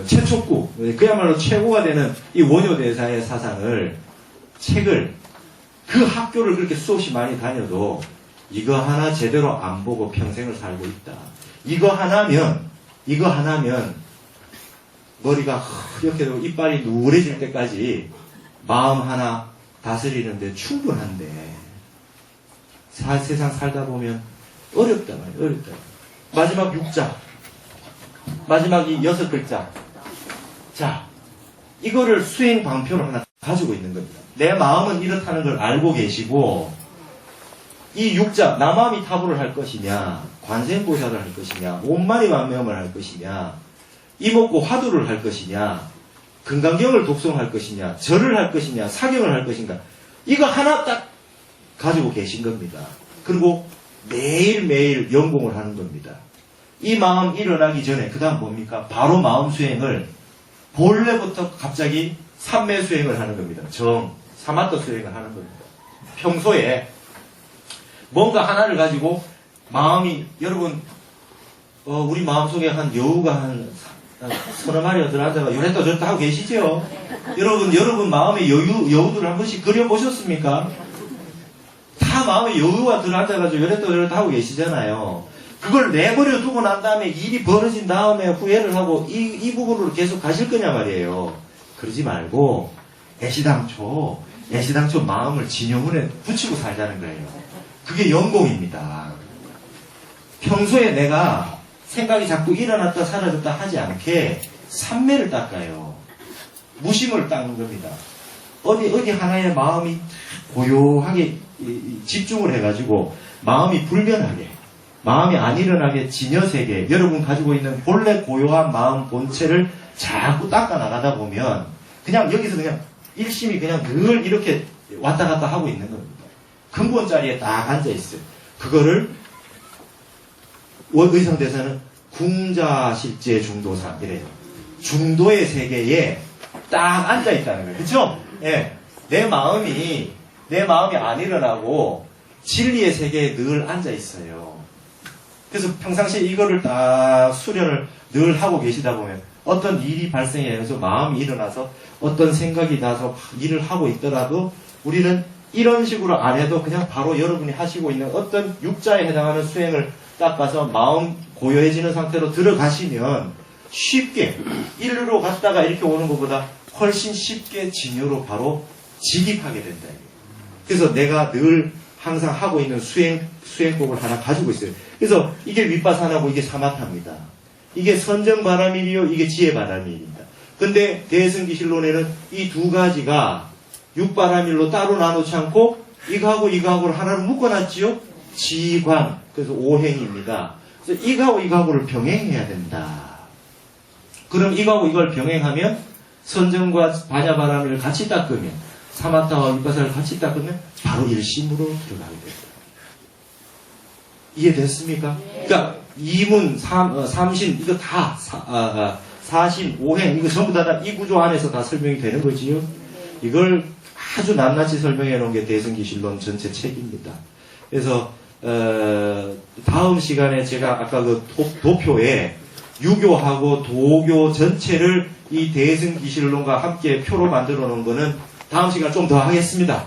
최초구, 그야말로 최고가 되는 이 원효대사의 사상을, 책을, 그 학교를 그렇게 수없이 많이 다녀도 이거 하나 제대로 안 보고 평생을 살고 있다. 이거 하나면 머리가 이렇게 되고 이빨이 누래질 때까지 마음 하나 다스리는데 충분한데 세상 살다 보면 어렵다 말이야. 어렵다. 마지막 6자, 마지막이 6글자. 자, 이거를 수행 방편을 하나 가지고 있는 겁니다. 내 마음은 이렇다는 걸 알고 계시고, 이 6자, 나 마음이 타부를 할 것이냐, 관세음보살을 할 것이냐, 온마리 만명을 할 것이냐, 이목고 화두를 할 것이냐, 금강경을 독송할 것이냐, 절을 할 것이냐, 사경을 할 것인가, 이거 하나 딱 가지고 계신 겁니다. 그리고 매일매일 연공을 하는 겁니다. 이 마음 일어나기 전에 그 다음 뭡니까? 바로 마음 수행을 본래부터 갑자기 삼매 수행을 하는 겁니다. 사마터 수행을 하는 겁니다. 평소에 뭔가 하나를 가지고 마음이, 여러분 우리 마음속에 한 여우가 한 서너 마리가 들어앉아가 요랬다 저랬다 하고 계시죠? 여러분 마음에 여우들을 한 번씩 그려보셨습니까? 다 마음에 여우가 들어앉아가지고 요랬다 저랬다 하고 계시잖아요. 그걸 내버려 두고 난 다음에 일이 벌어진 다음에 후회를 하고 이 부분으로 계속 가실 거냐 말이에요. 그러지 말고 애시당초 마음을 진영문에 붙이고 살자는 거예요. 그게 연공입니다. 평소에 내가 생각이 자꾸 일어났다 사라졌다 하지 않게 삼매를 닦아요. 무심을 닦는 겁니다. 어디 하나의 마음이 고요하게 집중을 해가지고 마음이 불변하게, 마음이 안 일어나게 진여세계, 여러분 가지고 있는 본래 고요한 마음 본체를 자꾸 닦아 나가다 보면 그냥 여기서 그냥 일심이 그냥 늘 이렇게 왔다 갔다 하고 있는 겁니다. 근본 자리에 딱 앉아 있어요. 그거를 의상대사는 궁자실제 중도상 이래요. 중도의 세계에 딱 앉아 있다는 거예요. 그렇죠? 예. 내 마음이 안 일어나고 진리의 세계에 늘 앉아 있어요. 그래서 평상시에 이거를 딱 수련을 늘 하고 계시다 보면 어떤 일이 발생해서 마음이 일어나서 어떤 생각이 나서 일을 하고 있더라도 우리는 이런 식으로 안 해도 그냥 바로 여러분이 하시고 있는 어떤 육자에 해당하는 수행을 닦아서 마음 고요해지는 상태로 들어가시면 쉽게 일로 갔다가 이렇게 오는 것보다 훨씬 쉽게 진요로 바로 직입하게 된다. 그래서 내가 늘 항상 하고 있는 수행법을 하나 가지고 있어요. 그래서 이게 윗바사나고 이게 사마타입니다. 이게 선정바라밀이요, 이게 지혜바라밀입니다. 근데 대승기실론에는 이 두 가지가 육바라밀로 따로 나누지 않고 이거하고를 하나로 묶어놨지요. 지관, 그래서 오행입니다. 그래서 이거하고를 병행해야 된다. 그럼 이거하고 이걸 병행하면 선정과 반야바라밀을 같이 닦으면, 사마타와 윗바사를 같이 닦으면 바로 일심으로 들어가게 됩니다. 이해됐습니까? 그러니까 이문, 삼신 이거 다 사신, 오행 이거 전부 다 이 구조 안에서 다 설명이 되는 거지요. 이걸 아주 낱낱이 설명해 놓은 게 대승기실론 전체 책입니다. 그래서 다음 시간에 제가 아까 그 도표에 유교하고 도교 전체를 이 대승기실론과 함께 표로 만들어 놓은 거는 다음 시간 좀 더 하겠습니다.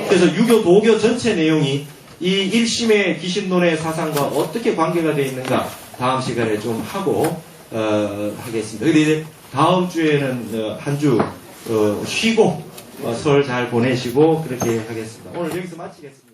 그래서 유교 도교 전체 내용이 이 일심의 기신론의 사상과 어떻게 관계가 되어 있는가 다음 시간에 좀 하고 하겠습니다. 근데 다음 주에는 한 주 쉬고 설 잘 보내시고 그렇게 하겠습니다. 오늘 여기서 마치겠습니다.